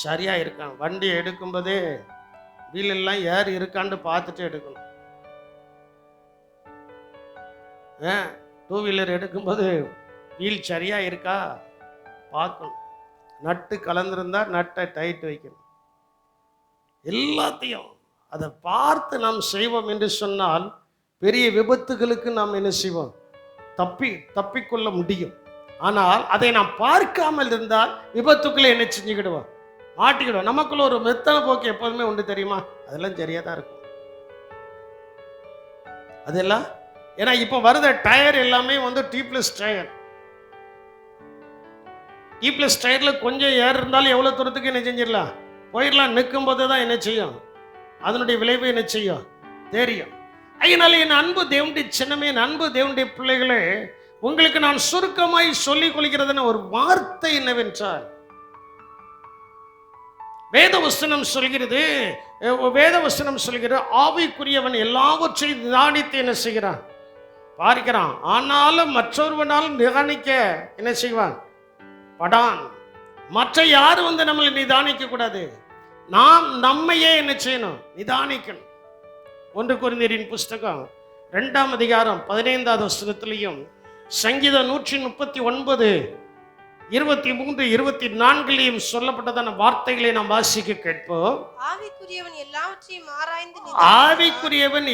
சரியா இருக்கோம். வண்டி எடுக்கும்போதே வீலெல்லாம் ஏர் இருக்கான்னு பார்த்துட்டு எடுக்கணும். 2 வீலர் எடுக்கும்போது வீல் சரியா இருக்கா பார்க்கணும். நட்டு கலந்துருந்தா நட்டை டைட் வைக்கணும். எல்லாத்தையும் அதை பார்த்து நாம் செய்வோம் என்று சொன்னால் பெரிய விபத்துகளுக்கு நாம் என்ன செய்வோம்? தப்பிக்கொள்ள முடியும். ஆனால் அதை நாம் பார்க்காமல் இருந்தால் விபத்துக்குள்ளே என்ன செஞ்சுக்கிடுவோம்? மாட்டிக்கிடுவோம். நமக்குள்ள ஒரு மெத்தன போக்கு எப்போதுமே உண்டு, தெரியுமா? அதெல்லாம் சரியா தான் இருக்கும். அதெல்லாம் ஏன்னா இப்போ வருத டயர் எல்லாமே வந்து டியூப்லெஸ் டயர். டியூப்லெஸ் டயர்ல கொஞ்சம் ஏர் இருந்தாலும் எவ்வளவு தூரத்துக்கு என்ன செஞ்சிடலாம்? போயிடலாம் நிற்கும்போது தான் என்ன செய்யும், அதனுடைய விளைவு என்ன செய்யும் தெரியும். அதனால என் அன்பு தேவனுடைய சின்னமே, என் அன்பு தேவனுடைய பிள்ளைகளே, உங்களுக்கு நான் சுருக்கமாய் சொல்லிக் கொள்கிறதுன ஒரு வார்த்தை என்னவென்றால், வேதவசனம் சொல்கிறது ஆவிக்குரியவன் எல்லாவற்றையும் நிதானித்து என்ன செய்கிறான், பார்க்கிறான். ஆனாலும் மற்றொருவனால் நிதானிக்க என்ன செய்வான், படான். மற்ற யாரும் நம்மளை நிதானிக்க கூடாது, நாம் நம்மையே என்ன செய்யணும், நிதானிக்கணும். 1 கொரிந்தியரின் புஸ்தகம் 2ஆம் அதிகாரம் 15வது வசனத்திலையும் சங்கீதம் 139 23 24 சொல்லப்பட்டதான வார்த்தைகளை நாம் வாசிக்க கேட்போம். ஆவிக்குரியவன்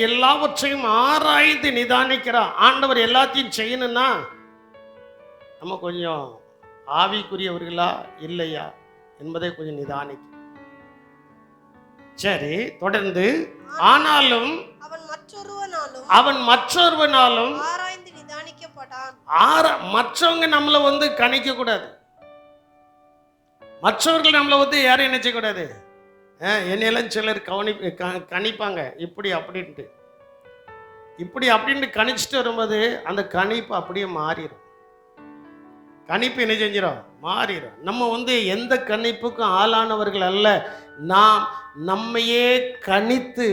எல்லாவற்றையும் ஆராய்ந்து நிதானிக்கிறான். ஆண்டவர் எல்லாத்தையும் செய்யணும்னா நம்ம கொஞ்சம் ஆவிக்குரியவர்களா இல்லையா என்பதை கொஞ்சம் நிதானிக்க. சரி, தொடர்ந்து ஆனாலும் அவன் மற்றொருவனாலும் மற்றவங்க நம்மளை கணிக்க கூடாது. மற்றவர்கள் நம்மளை யாரும் என்ன செய்யக்கூடாது. என்னையெல்லாம் சிலர் கணிப்பாங்க இப்படி அப்படின்ட்டு கணிச்சுட்டு வரும்போது அந்த கணிப்பு அப்படியே மாறிடும். கணிப்பு என்ன செஞ்சிடும், மாறிடும். நம்ம எந்த கணிப்புக்கும் ஆளானவர்கள் அல்ல. நாம் நம்மையே கணித்து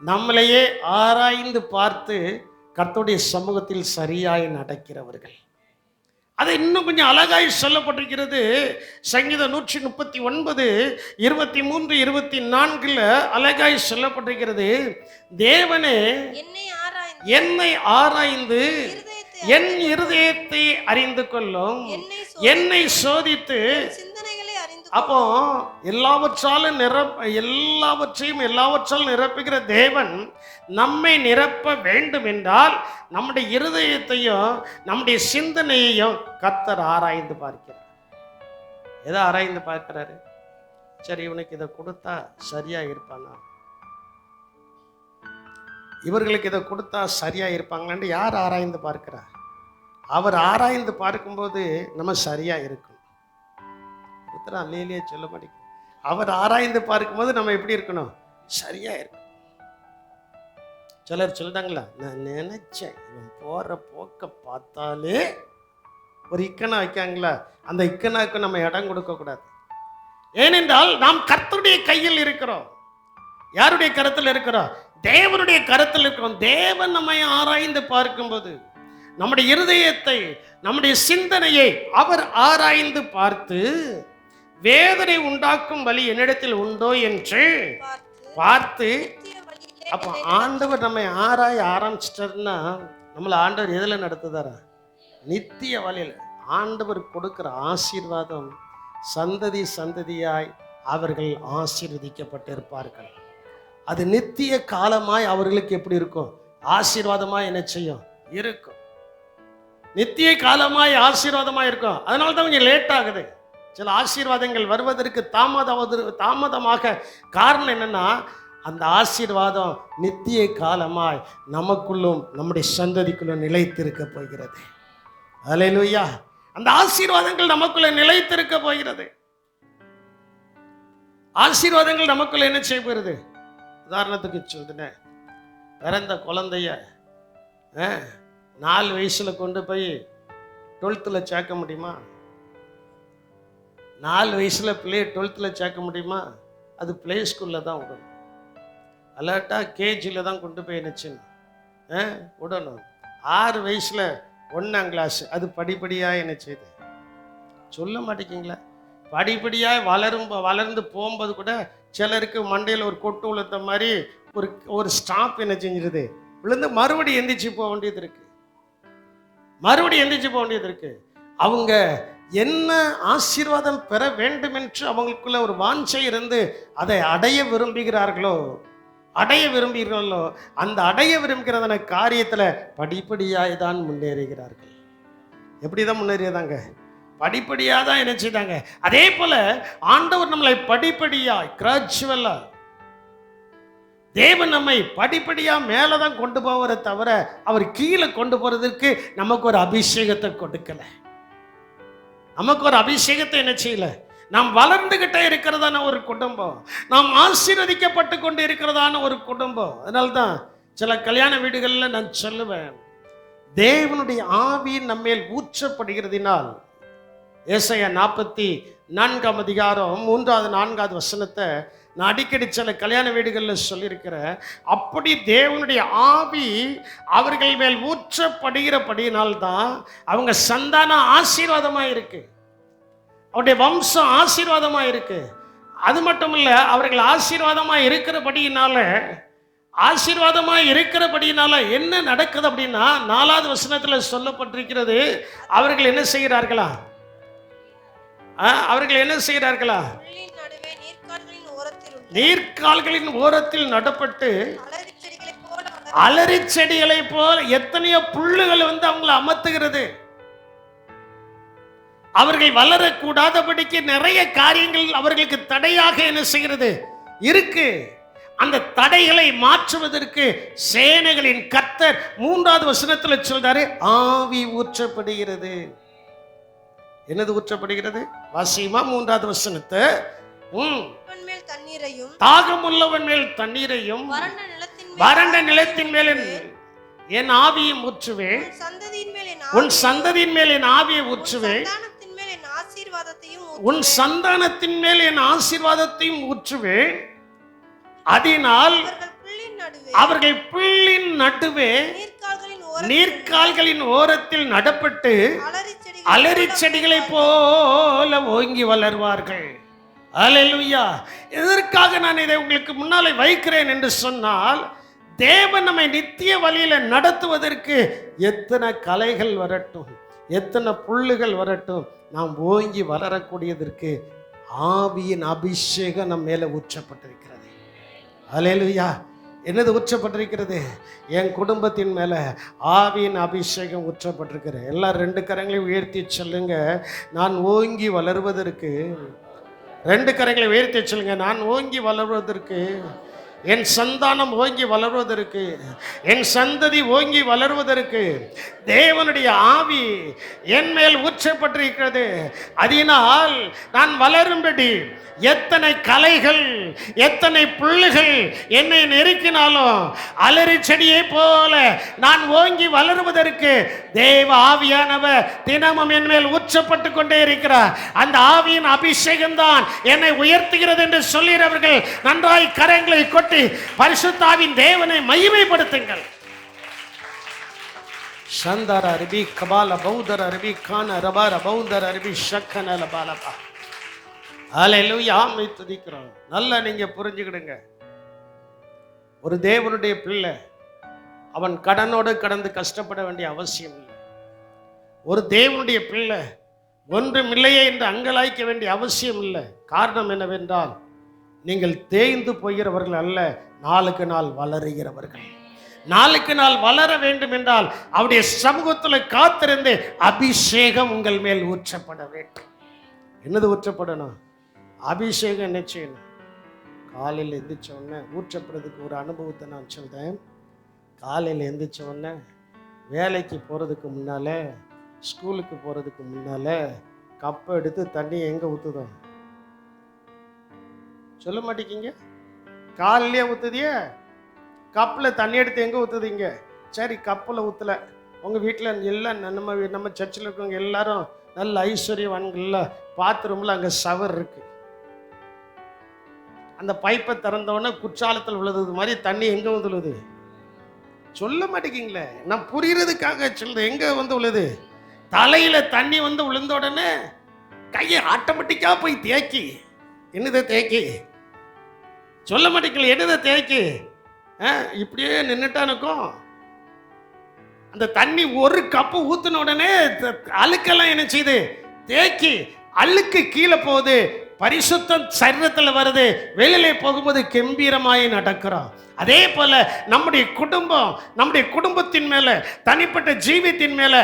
நம்மளையே ஆராய்ந்து பார்த்து கர்த்தருடைய சமூகத்தில் சரியாய் நடக்கிறவர்கள். அது இன்னும் கொஞ்சம் அழகாய் சொல்லப்பட்டிருக்கிறது. சங்கீதம் 139 23 24 அழகாய் சொல்லப்பட்டிருக்கிறது. தேவனே என்னை ஆராய்ந்து என் இருதயத்தை அறிந்து கொள்ளும், என்னை சோதித்து. அப்போ எல்லாவற்றாலும் நிரப்புகிற தேவன் நம்மை நிரப்ப வேண்டும் என்றால் நம்முடைய இருதயத்தையும் நம்முடைய சிந்தனையையும் கர்த்தர் ஆராய்ந்து பார்க்கிறார். எதை ஆராய்ந்து பார்க்கிறாரு? சரி, இவனுக்கு இதை கொடுத்தா சரியா இருப்பானா, இவர்களுக்கு இதை கொடுத்தா சரியா இருப்பாங்களான்னு யார் ஆராய்ந்து பார்க்கிறார்? அவர் ஆராய்ந்து பார்க்கும்போது நம்ம சரியா இருக்கும். அல்லையிலேயே சொல்ல மாட்டேங்க. அவர் ஆராய்ந்து பார்க்கும்போது நம்ம எப்படி இருக்கணும், சரியா இருக்கும். சிலர் சொல்றாங்களா, நான் நினைச்சேன் இவன் போற போக்க பார்த்தாலே ஒரு இக்கனா வைக்காங்களா, அந்த இக்கனாக்கு நம்ம இடம் கொடுக்க கூடாது. ஏனென்றால் நாம் கர்த்தருடைய கையில் இருக்கிறோம். யாருடைய கருத்தில் இருக்கிறோம்? தேவனுடைய கருத்தில் இருக்கிறோம். தேவன் நம்மை ஆராய்ந்து பார்க்கும்போது நம்முடைய இருதயத்தை நம்முடைய சிந்தனையை அவர் ஆராய்ந்து பார்த்து வேதனை உண்டாக்கும் வழி என்னிடத்தில் உண்டோ என்று பார்த்து. அப்போ ஆண்டவர் நம்மை ஆராய ஆரம்பிச்சிட்டாருன்னா நம்மளை ஆண்டவர் எதில் நடத்துதாரா? நித்திய வழியில். ஆண்டவர் கொடுக்கிற ஆசீர்வாதம் சந்ததி சந்ததியாய் அவர்கள் ஆசீர்வதிக்கப்பட்டிருப்பார்கள். அது நித்திய காலமாய் அவர்களுக்கு எப்படி இருக்கும், ஆசீர்வாதமாய் என்ன செய்யும், இருக்கும். நித்திய காலமாய் ஆசீர்வாதமாய் இருக்கும். அதனால தான் கொஞ்சம் லேட் ஆகுது. சில ஆசீர்வாதங்கள் வருவதற்கு தாமதமாக காரணம் என்னன்னா, அந்த ஆசீர்வாதம் நித்திய காலமாய் நமக்குள்ளும் நம்முடைய சந்ததிக்குள்ளும் நிலைத்திருக்க போகிறது. அல்லேலூயா. அந்த ஆசீர்வாதங்கள் நமக்குள்ள நிலைத்திருக்க போகிறது. ஆசீர்வாதங்கள் நமக்குள்ள என்ன செய்ய போகிறது? உதாரணத்துக்கு சொல்றேன், பிறந்த குழந்தைய 4 வயசுல கொண்டு போய் 12th சேர்க்க முடியுமா? 4 வயசுல பிள்ளைய 12th சேர்க்க முடியுமா? அது பிளே ஸ்கூல்ல தான் விடணும். அலர்ட்டா கேஜியில் தான் கொண்டு போய் நினச்சின்னு விடணும். 6 வயசுல 1ஆம் கிளாஸ். அது படிப்படியாக என்ன செய்யுது, சொல்ல மாட்டேங்கிங்களா? படிப்படியாக வளர்ந்து போகும்போது கூட சிலருக்கு மண்டையில் ஒரு கொட்டு உளுத்த மாதிரி ஒரு ஸ்டாப் என்ன செஞ்சிருது, விழுந்து மறுபடியும் எந்திரிச்சு போக வேண்டியது இருக்கு. அவங்க என்ன ஆசீர்வாதம் பெற வேண்டும் என்று அவங்களுக்குள்ள ஒரு வாஞ்சை இருந்து அதை அடைய விரும்புகிறார்களோ அந்த அடைய விரும்புகிறதான காரியத்தில் படிப்படியாக தான் முன்னேறுகிறார்கள். எப்படி தான் முன்னேறியதாங்க? படிப்படியாக தான் என்ன செய்தாங்க. அதே போல ஆண்டவர் நம்மளை படிப்படியாய் கிராஜுவலா, தேவன் நம்மை படிப்படியா மேலதான் கொண்டு போவதை தவிர அவர் கீழே கொண்டு போறதுக்கு நமக்கு ஒரு அபிஷேகத்தை கொடுக்கல. நமக்கு ஒரு அபிஷேகத்தை என்ன செய்யல, நாம் வளர்ந்துகிட்டே இருக்கிறதான ஒரு குடும்பம், நாம் ஆசீர்வதிக்கப்பட்டு கொண்டு இருக்கிறதான ஒரு குடும்பம். அதனால்தான் சில கல்யாண வீடுகளில் நான் சொல்லுவேன், தேவனுடைய ஆவி நம்மேல் ஊற்றப்படுகிறதினால். ஏசாயா 44 அதிகாரம் 3-4 வசனத்தை நான் அடிக்கடி சில கல்யாண வீடுகளில் சொல்லியிருக்கிறேன். அப்படி தேவனுடைய ஆவி அவர்கள் மேல் ஊற்றப்படுகிறபடியினால்தான் அவங்க சந்தானம் ஆசீர்வாதமாக இருக்கு, அவருடைய வம்சம் ஆசீர்வாதமாக இருக்கு. அது மட்டும் இல்லை, அவர்கள் ஆசீர்வாதமாக இருக்கிறபடியினால என்ன நடக்குது அப்படின்னா, 4வது வசனத்தில் சொல்லப்பட்டிருக்கிறது, அவர்கள் என்ன செய்கிறார்களா? நீர்க்கால்களின் ஓரத்தில் நடப்பட்டு அலரி செடிகளை போல எத்தனையோ புல்லுகள் அவங்களை அமர்த்துகிறது. அவர்கள் வளரக்கூடாதபடிக்கு நிறைய காரியங்கள் அவர்களுக்கு தடையாக என்ன செய்கிறது இருக்கு. அந்த தடைகளை மாற்றுவதற்கு சேனைகளின் கர்த்தர் 3வது வசனத்தில் சொல்றாரு, ஆவி ஊற்றப்படுகிறது. என்னது ஊற்றப்படுகிறது? வாசிமா 3வது வசனத்தை. தாகமுள்ளவன் மேல் தண்ணீரையும் வறண்ட நிலத்தின் மேல் என் ஆவியை ஊற்றுவேன், உன் சந்ததியின் மேல் என் ஆவியை ஊற்றுவேன், உன் சந்தானத்தின் மேல் என் ஆசீர்வாதத்தையும் ஊற்றுவேன். அதனால் அவர்கள் புல்லின் நடுவே நீர்க்கால்களின் ஓரத்தில் நடப்பட்டு அலரி செடிகளை போல ஓங்கி வளர்வார்கள். அல்லேலூயா. எதற்காக நான் இதை உங்களுக்கு முன்னாலே வைக்கிறேன் என்று சொன்னால், தேவன் நம்மை நித்திய வழியில நடத்துவதற்கு எத்தனை கலைகள் வரட்டும், எத்தனை புல்லுகள் வரட்டும், நாம் ஓங்கி வளரக்கூடியதற்கு ஆவியின் அபிஷேகம் நம் மேல ஊற்றப்பட்டிருக்கிறது. அல்லேலூயா. என்னது ஊற்றப்பட்டிருக்கிறது? என் குடும்பத்தின் மேல ஆவியின் அபிஷேகம் ஊற்றப்பட்டிருக்கிறது. எல்லாம் 2 கரங்களையும் உயர்த்தி சொல்லுங்க, நான் ஓங்கி வளருவதற்கு. 2 கரங்களை உயர்த்தி சொல்லுங்க, நான் ஓங்கி வளர்வதற்கு, என் சந்தானம் ஓங்கி வளர்வதற்கு, என் சந்ததி ஓங்கி வளர்வதற்கு தேவனுடைய ஆவி என் மேல் ஊற்றப்பட்டிருக்கிறது. அதனால் நான் வளரும்படி எத்தனை கலைகள், எத்தனை புல்லுகள் என்னை நெருக்கினாலும் அலரி செடியை போல நான் ஓங்கி வளருவதற்கு தேவ ஆவியானவர் தினமும் என் மேல் ஊற்றப்பட்டு கொண்டே இருக்கிறார். அந்த ஆவியின் அபிஷேகம் தான் என்னை உயர்த்துகிறது என்று சொல்கிறவர்கள் நன்றாய் கரங்களை கொட்டி பரிசுத்தாவின் தேவனை மகிமைப்படுத்துங்கள். சந்தர அரபி கபால பௌதர் அரபி கான ரபார பௌதர் அரபி ஷக்கன லபாலபா. அல்லேலூயா. ஆமை துதிக்கிறோம். நல்லா நீங்க புரிஞ்சுக்கிடுங்க, ஒரு தேவனுடைய பிள்ளை அவன் கடனோடு கடந்து கஷ்டப்பட வேண்டிய அவசியம் இல்லை. ஒரு தேவனுடைய பிள்ளை ஒன்றுமில்லையே என்று அங்கலாய்க்க வேண்டிய அவசியம் இல்லை. காரணம் என்னவென்றால், நீங்கள் தேய்ந்து போகிறவர்கள் அல்ல, நாளுக்கு நாள் வளருகிறவர்கள். நாளுக்கு நாள் வளர வேண்டும் என்றால் அவருடைய சமூகத்தில் காத்திருந்து அபிஷேகம் உங்கள் மேல் ஊற்றப்பட வேண்டும். என்னது ஊற்றப்படணும்? அபிஷேகம். என்ன செய்யணும்? காலையில் எந்திரிச்ச உடனே ஊற்றப்படுறதுக்கு ஒரு அனுபவத்தை நான் சொல்றேன். காலையில் எந்திரிச்ச உடனே வேலைக்கு போகிறதுக்கு முன்னால், ஸ்கூலுக்கு போகிறதுக்கு முன்னால் கப்பை எடுத்து தண்ணி எங்கே ஊற்றுதோம்? சொல்ல மாட்டேங்கிங்க. காலையிலே ஊற்றுதியே, கப்பில் தண்ணி எடுத்து எங்கே ஊற்றுதீங்க? சரி, கப்பில் ஊற்றலை, உங்கள் வீட்டில் எல்லாம் நம்ம சர்ச்சில் இருக்கவங்க எல்லாரும் நல்ல ஐஸ்வர்யவான்கள்ல பாத்ரூமில் அங்கே ஷவர் இருக்கு. அந்த பைப்பை திறந்தவொடனே குற்றாலத்தில் விழுது மாதிரி தண்ணி எங்கே வந்து விழுது? சொல்ல மாட்டேங்கிங்களே. நான் புரிகிறதுக்காக சொல்றேன். எங்கே வந்து விழுது? தலையில் தண்ணி வந்து விழுந்த உடனே கையை ஆட்டோமேட்டிக்காக போய் தேக்கி. என்னதை தேக்கி? சொல்ல மாட்டேங்கல. என்னதை தேக்கி? இப்படியே நின்றுட்டானுக்கும். அந்த தண்ணி ஒரு கப்பு ஊற்றின உடனே அழுக்கெல்லாம் என்ன செய்யுது? தேக்கி அழுக்கு கீழே போகுது, பரிசுத்தம் சரீரத்தில் வருது, வெளியிலே போகும்போது கம்பீரமாய் நடக்கிறோம். அதே போல நம்முடைய குடும்பம், நம்முடைய குடும்பத்தின் மேல, தனிப்பட்ட ஜீவித்தின் மேல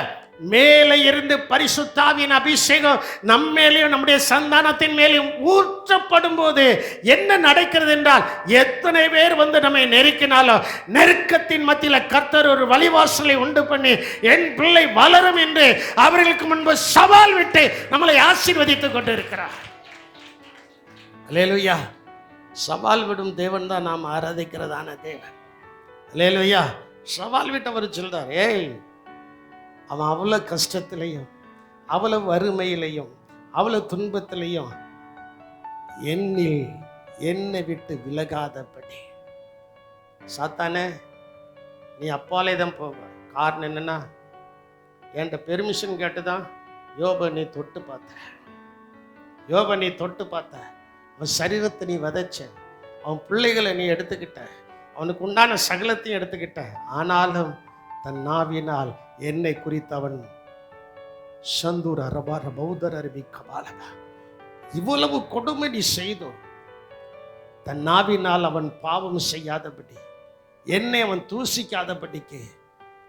மேலே இருந்து பரிசுத்தாவின் அபிஷேகம் நம்மேலையும் நம்முடைய சந்தானத்தின் மேலையும் ஊற்றப்படும் போது என்ன நடக்கிறது என்றால், எத்தனை பேர் வந்து நம்மை நெருக்கினாலும் நெருக்கத்தின் மத்தியில் கர்த்தர் ஒரு வழிவாசலை உண்டு பண்ணி என் பிள்ளை வளரும் என்று அவர்களுக்கு முன்பு சவால் விட்டு நம்மளை ஆசீர்வதித்துக் கொண்டு இருக்கிறார். அல்லேலூயா. சவால் விடும் தேவன் தான் நாம் ஆராதிக்கிறதான தேவன். அல்லேலூயா. சவால் விட்டு அவர் சொல்றார், ஏய், அவன் அவ்வளோ கஷ்டத்திலையும் அவ்வளோ வறுமையிலையும் அவ்வளோ துன்பத்திலையும் என்னை விட்டு விலகாதபடி. சாத்தானே, நீ அப்பாலே தான் போவ. காரணம் என்னன்னா, என்கிட்ட பெர்மிஷன் கேட்டுதான் யோபை நீ தொட்டு பார்த்த. அவன் சரீரத்தை நீ விதைச்ச, அவன் பிள்ளைகளை நீ எடுத்துக்கிட்ட, அவனுக்கு உண்டான சகலத்தையும் எடுத்துக்கிட்ட. ஆனாலும் தன் நாவினால் என்னை குறித்து அவன் சந்தூர் அரபார பௌத்தர் அறிவி கபாலக, இவ்வளவு கொடுமை நீ செய்தோம். தன் நாவினால் அவன் பாவம் செய்யாதபடி, என்னை அவன் தூசிக்காதபடிக்கு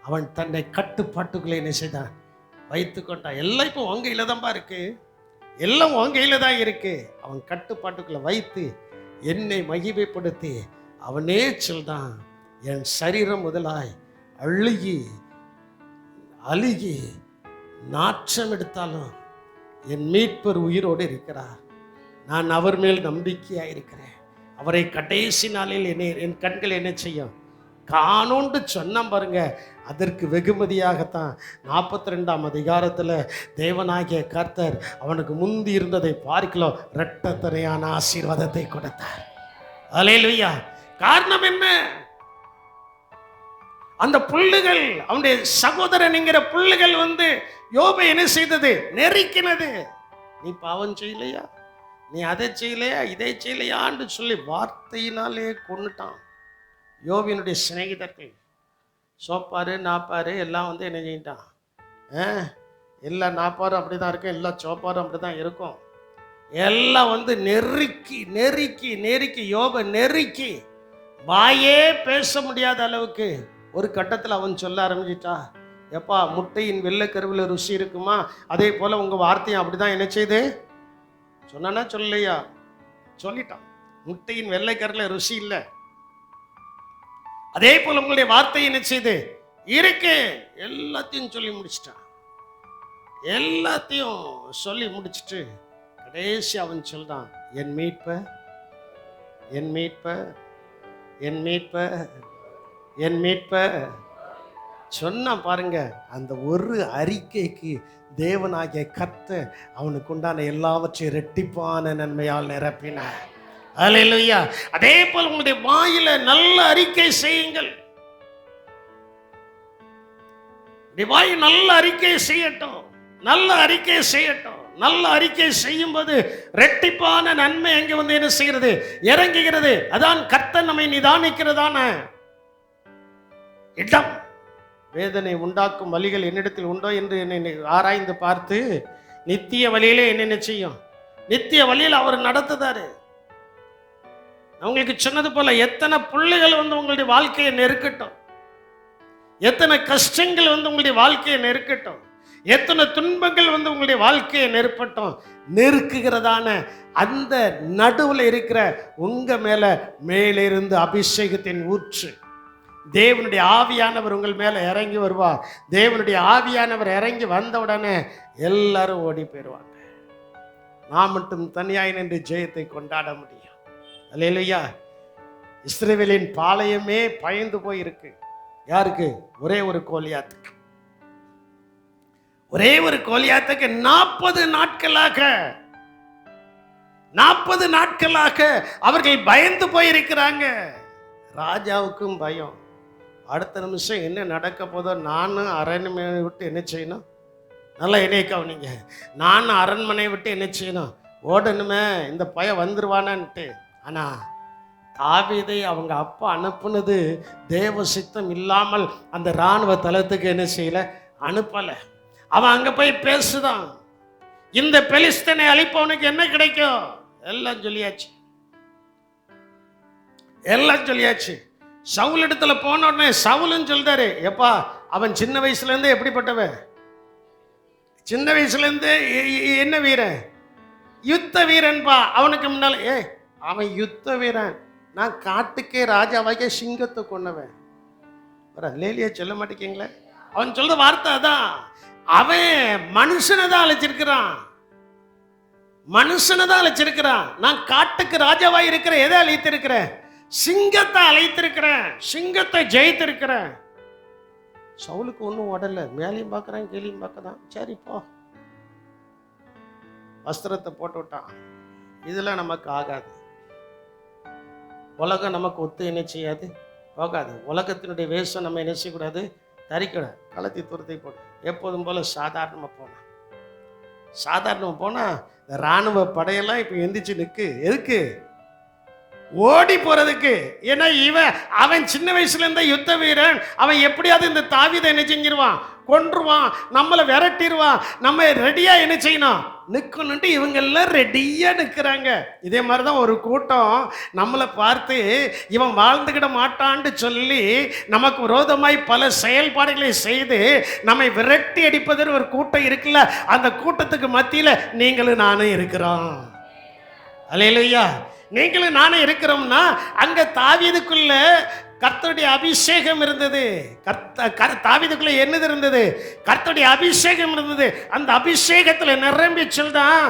அவன் தன்னை கட்டுப்பாட்டுக்குள்ளே என்ன செய்தான், வைத்து கொண்டான். எல்லாம் இப்போ உன் கையில தான்ப்பா இருக்கு, எல்லாம் உன் கையில தான் இருக்கு. அவன் கட்டுப்பாட்டுக்குள்ள வைத்து என்னை மகிமைப்படுத்தி அவனே சொல்றான், என் சரீரம் முதலாய் அழுகி நாற்றம் எடுத்தாலும் என் மீட்பர் உயிரோடு இருக்கிறார். நான் அவர் மேல் நம்பிக்கையாக இருக்கிறேன். அவரை கடைசி நாளில் என் கண்கள் என்ன செய்யும் காணோண்டு சொன்னான் பாருங்க. அதற்கு வெகுமதியாகத்தான் 42ஆம் அதிகாரத்தில் தேவனாகிய கர்த்தர் அவனுக்கு முந்தி இருந்ததை பார்க்கலாம் இரட்டத்தனையான ஆசீர்வாதத்தை கொடுத்தார். அல்லேலூயா. காரணம் என்ன? அந்த புல்லுகள், அவனுடைய சகோதரன் என்கிற புல்லுகள் யோபை என்ன செய்தது, நெருக்கினது. நீ பாவம் செய்யலையா, நீ அதை செய்யலையா, இதை செய்யலையான்னு சொல்லி வார்த்தையினாலே கொன்னுட்டான். யோபினுடைய சிநேகிதர்கள் சோப்பாரு நாப்பாரு எல்லாம் என்ன செஞ்சிட்டான், எல்லா நாப்பாரும் அப்படி தான் இருக்கும், எல்லா சோப்பாரும் அப்படி தான் இருக்கும். எல்லாம் நெருக்கி யோபை நெருக்கி வாயே பேச முடியாத அளவுக்கு ஒரு கட்டத்தில் அவன் சொல்ல ஆரம்பிச்சிட்டா, எப்பா, முட்டையின் வெள்ளைக்கருவில் ருசி இருக்குமா, அதே போல் உங்கள் வார்த்தையும் அப்படி தான் என்ன செய்து சொன்னானா சொல்லலையா? சொல்லிட்டான். முட்டையின் வெள்ளைக்கருவில் ருசி இல்லை, அதே போல் உங்களுடைய வார்த்தை என்ன செய்து இருக்கு. எல்லாத்தையும் சொல்லி முடிச்சிட்டான். எல்லாத்தையும் சொல்லி முடிச்சுட்டு கடைசி அவன் சொல்றான், என் மீட்ப சொன்னா பாருங்க. அந்த ஒரு அறிக்கைக்கு தேவனாகிய கர்த்தர் அவனுக்கு உண்டான எல்லாவற்றையும் இரட்டிப்பான நன்மையால் நிரப்பினார். அல்லேலூயா. அதே போல் உங்களுடைய வாயில நல்ல அறிக்கை செய்யுங்கள். வாய் நல்ல அறிக்கை செய்யட்டும், நல்ல அறிக்கை செய்யும்போது இரட்டிப்பான நன்மை எங்க என்ன செய்கிறது, இறங்குகிறது. அதான் கர்த்தர் நம்மை நிதானிக்கிறதான இடம். வேதனை உண்டாக்கும் வழிகள் என்னிடத்தில் உண்டோ என்று என்னை ஆராய்ந்து பார்த்து நித்திய வழியிலே என்ன செய்யும், நித்திய வழியில் அவர் நடத்துதாரு. உங்களுக்கு சொன்னது போல எத்தனை பிள்ளைகள் உங்களுடைய வாழ்க்கையை நெருக்கட்டும், எத்தனை கஷ்டங்கள் உங்களுடைய வாழ்க்கையை நெருக்கட்டும், எத்தனை துன்பங்கள் உங்களுடைய வாழ்க்கையை நெருக்குகிறதான அந்த நடுவில் இருக்கிற உங்க மேலிருந்து அபிஷேகத்தின் ஊற்று தேவனுடைய ஆவியானவர் உங்கள் மேல இறங்கி வருவார். தேவனுடைய ஆவியானவர் இறங்கி வந்தவுடனே எல்லாரும் ஓடி போயிடுவாங்க. நான் மட்டும் தனியாய் நின்று ஜெயத்தை கொண்டாட முடியும். அல்லேலூயா. இஸ்ரவேலின் பாளையமே பயந்து போயிருக்கு. யாருக்கு? ஒரே ஒரு கோலியாத்துக்கு. 40 நாட்களாக அவர்கள் பயந்து போயிருக்கிறாங்க. ராஜாவுக்கும் பயம். அடுத்த நிமிஷம் என்ன நடக்க போதோ, நானும் அரண்மனை விட்டு என்ன செய்யணும், நல்லா என்னைய கவனிங்க, நானும் அரண்மனை விட்டு என்ன செய்யணும், ஓடணுமே, இந்த பயம் வந்துருவானான்ட்டு. ஆனா தாவீதை அவங்க அப்பா அனுப்புனது தேவ சித்தம் இல்லாமல் அந்த இராணுவ தளத்துக்கு என்ன செய்யல, அனுப்பல. அவன் அங்க போய் பேசுதான், இந்த பெலிஸ்தனை அழிப்பவனுக்கு என்ன கிடைக்கும், எல்லாம் சொல்லியாச்சு. சவுல் இடத்துல போன உடனே சவுலும் சொல்றாரு, எப்பா, அவன் சின்ன வயசுல இருந்தே எப்படிப்பட்டவன், சின்ன வயசுல இருந்தே என்ன வீரன், யுத்த வீரன்பா. அவனுக்கு முன்னால அவன் யுத்த வீரன், நான் காட்டுக்கே ராஜாவாக சிங்கத்தை கொண்டவன். லேலியா சொல்ல மாட்டேங்களே, அவன் சொல்ற வார்த்தை அதான். அவன் மனுஷனை தான் அழைச்சிருக்கிறான், மனுஷனை தான் அழைச்சிருக்கிறான். நான் காட்டுக்கு ராஜாவாய் இருக்கிறேன். எதை அழைத்திருக்கிறேன்? சிங்கத்தை அழைத்திருக்கிறேன். சிங்கத்தை ஜெயித்திருக்கிறேன். சவுலுக்கு ஒன்றும் உடல, மேலையும் பார்க்குறான் கீழையும் பார்க்கறான். சரிப்போ, வஸ்திரத்தை போட்டு விட்டான். இதெல்லாம் நமக்கு ஆகாது. உலகம் நமக்கு ஒத்து என்ன செய்யாது, போகாது. உலகத்தினுடைய வேஷம் நம்ம என்ன செய்யக்கூடாது, தரிக்கூடாது. கலத்தி துரத்தை போடு. எப்போதும் போல சாதாரணமாக போனான். சாதாரணமாக போனால் இந்த இராணுவ படையெல்லாம் இப்போ எந்திரிச்சு நிற்கு. எதுக்கு? ஓடி போறதுக்கு. ஏன்னா அவன் சின்ன வயசுல இருந்த யுத்த வீரன். அவன் எப்படியாவது இந்த தாவீதை என்ன செஞ்சிருவான், கொன்றுவான், நம்மளை விரட்டிடுவான். நம்ம ரெடியா என்ன செய்யணும், நிற்கணுன்ட்டு இவங்க எல்லாம் ரெடியா நிற்கிறாங்க. இதே மாதிரிதான் ஒரு கூட்டம் நம்மளை பார்த்து இவன் வாழ்ந்துக்கிட மாட்டான்னு சொல்லி நமக்கு விரோதமாய் பல செயல்பாடுகளை செய்து நம்மை விரட்டி அடிப்பதற்கு ஒரு கூட்டம் இருக்குல்ல, அந்த கூட்டத்துக்கு மத்தியில நீங்களும் நானும் இருக்கிறோம். அல்லேலூயா. நீங்களும் நானே இருக்கிறோம்னா அங்க தாவீதுக்குள்ள கர்த்தருடைய அபிஷேகம் இருந்தது. தாவீதுக்குள்ள என்னது இருந்தது? கர்த்தருடைய அபிஷேகம் இருந்தது. அந்த அபிஷேகத்துல நிரம்பி செல்தான்.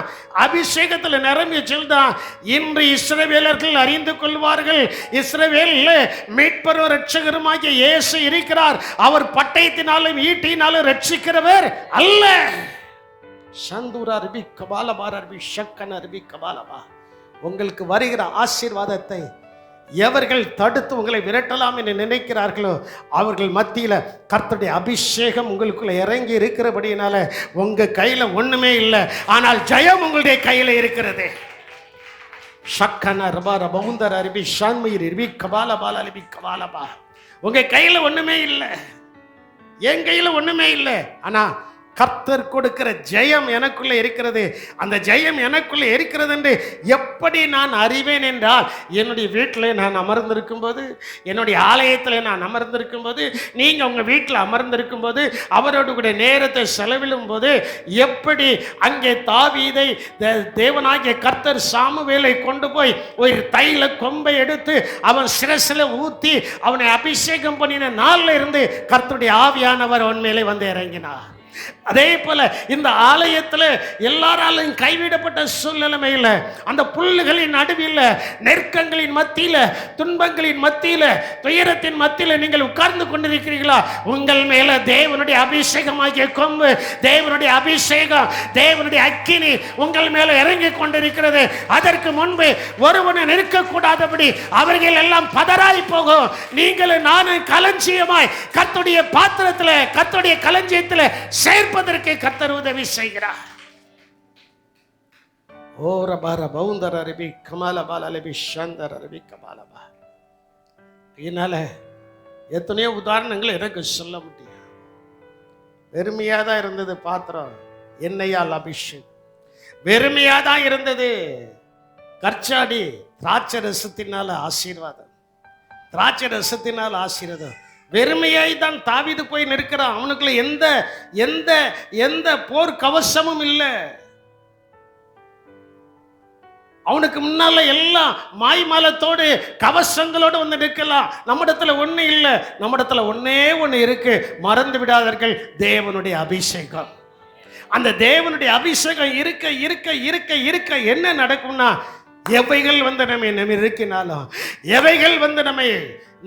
அபிஷேகத்துல நிரம்பி செல்தான். இன்று இஸ்ரவேலர்கள் அறிந்து கொள்வார்கள், இஸ்ரவேல்ல மீட்பரும் இரட்சகருமாகிய இயேசு இருக்கிறார். அவர் பட்டயத்தினாலும் ஈட்டினாலும் ரட்சிக்கிறவர் அல்ல. சந்தூரா ரபி கபாலபா ரபி ஷக்கன ரபி கபாலபா. உங்களுக்கு வருகிற ஆசீர்வாதத்தை எவர்கள் தடுத்து உங்களை விரட்டலாம் என்று நினைக்கிறார்களோ அவர்கள் மத்தியில் கர்த்தருடைய அபிஷேகம் உங்களுக்குள்ள இறங்கி இருக்கிறபடினால உங்க கையில ஒண்ணுமே இல்லை, ஆனால் ஜெயம் உங்களுடைய கையில இருக்கிறது. ஷக்கன ரபா ரபவுந்தர் அரபி ஷான்மீர் ரபி கபாலபால ரபி கபாலபா. உங்க கையில ஒண்ணுமே இல்லை, என் கையில ஒண்ணுமே இல்லை, ஆனா கர்த்தர் கொடுக்கிற ஜெயம் எனக்குள்ள இருக்கிறது. அந்த ஜெயம் எனக்குள்ள இருக்கிறது என்று எப்படி நான் அறிவேன் என்றால், என்னுடைய வீட்டில் நான் அமர்ந்திருக்கும் போது, என்னுடைய ஆலயத்தில் நான் அமர்ந்திருக்கும் போது, நீங்க உங்க வீட்டில் அமர்ந்திருக்கும் போது, அவரோடு கூட நேரத்தை செலவிடும் போது, எப்படி அங்கே தாவீதை தேவனாகிய கர்த்தர் சாமுவேலை கொண்டு போய் ஒரு தைல கொம்பை எடுத்து அவன் சிரசில் ஊத்தி அவனை அபிஷேகம் பண்ணின நாள்ல இருந்து கர்த்தருடைய ஆவியானவர் அவன் மேலே வந்து இறங்கினார். அதே போல இந்த ஆலயத்தில் எல்லாராலும் கைவிடப்பட்ட சூழ்நிலைமையில், அந்த புல்லுகளின் நடுவில், நெருக்கங்களின் மத்தியில், துன்பங்களின் மத்தியில், துயரத்தின் மத்தியில் நீங்கள் உட்கார்ந்து கொண்டிருக்கிறீர்களா? உங்கள் மேல தேவனுடைய அபிஷேகமாகிய கொம்பு, தேவனுடைய அபிஷேகம், தேவனுடைய அக்கினி உங்கள் மேல இறங்கி கொண்டிருக்கிறது. அதற்கு முன்பு ஒருவனை நிற்கக்கூடாதபடி அவர்கள் எல்லாம் பதறாய் போகும். நீங்களும் நானும் களஞ்சியமாய் கர்த்தருடைய பாத்திரத்தில், கர்த்தருடைய களஞ்சியத்தில் சேர்ப்பதற்கு கர்த்தர் உதவி செய்கிறார். ஓ ரபார பவுந்தர ரபி கமாலபால ரபி ஷந்தர ரபி கமாலபா. இதனால எத்தனையோ உதாரணங்கள் எனக்கு சொல்ல முடியும். வெறுமையா தான் இருந்தது பாத்திரம், எண்ணெயால் அபிஷேகம். வெறுமையா தான் இருந்தது கற்சாடி. திராட்சை ரசத்தினால ஆசீர்வாதம், திராட்சை ரசத்தினால் ஆசீர்வாதம். வெறுமையாய் தான் தாவீது போய் நிற்கிறான். அவனுக்குள்ள எந்த எந்த எந்த போர் கவசமும் இல்லை. அவனுக்கு முன்னால எல்லாம் மாய்மாலத்தோடு கவசங்களோடு வந்து நிற்கலாம். நம்மிடத்துல ஒண்ணு இல்லை, நம்மிடத்துல ஒன்னே ஒண்ணு இருக்கு. மறந்து விடாதீர்கள், தேவனுடைய அபிஷேகம். அந்த தேவனுடைய அபிஷேகம் இருக்க இருக்க இருக்க இருக்க என்ன நடக்கும்னா, எவைகள் வந்து நம்ம இருக்கினாலும், எவைகள் வந்து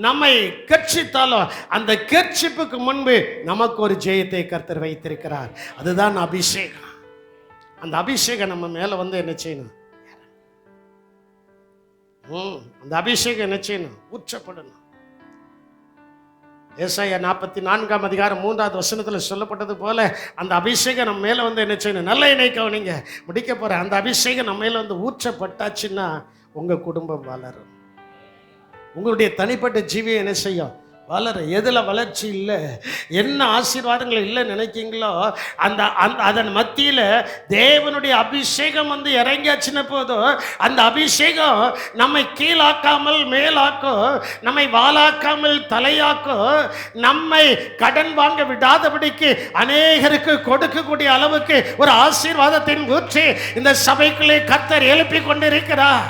நம்மை கர்ச்சித்தாலும், அந்த கர்ச்சிப்புக்கு முன்பு நமக்கு ஒரு ஜெயத்தை கர்த்தர் வைத்திருக்கிறார். அதுதான் அபிஷேகம். அந்த அபிஷேகம் நம்ம மேல வந்து என்ன செய்யணும்? அந்த அபிஷேகம் என்ன செய்யணும்? ஊற்றப்படணும். ஏசாயா 44 அதிகாரம் 3வது வசனத்தில் சொல்லப்பட்டது போல அந்த அபிஷேகம் நம்ம மேல வந்து என்ன செய்யணும்? நல்ல இணைக்க நீங்க முடிக்க போற அந்த அபிஷேகம் நம்ம மேல வந்து ஊற்றப்பட்டாச்சுன்னா உங்க குடும்பம் வளரும். உங்களுடைய தனிப்பட்ட ஜீவியம் என்ன செய்யும்? வளர. எதுல வளர்ச்சி இல்லை, என்ன ஆசீர்வாதங்கள் இல்லை நினைக்கிங்களோ அந்த அதன் மத்தியில் தேவனுடைய அபிஷேகம் வந்து இறங்கியாச்சுன்னு போதும், அந்த அபிஷேகம் நம்மை கீழாக்காமல் மேலாக்கும், நம்மை வாலாக்காமல் தலையாக்கும், நம்மை கடன் வாங்க விடாதபடிக்கு அநேகருக்கு கொடுக்கக்கூடிய அளவுக்கு ஒரு ஆசீர்வாதத்தின் ஊற்றி இந்த சபைக்குள்ளே கர்த்தர் எழுப்பி கொண்டிருக்கிறார்.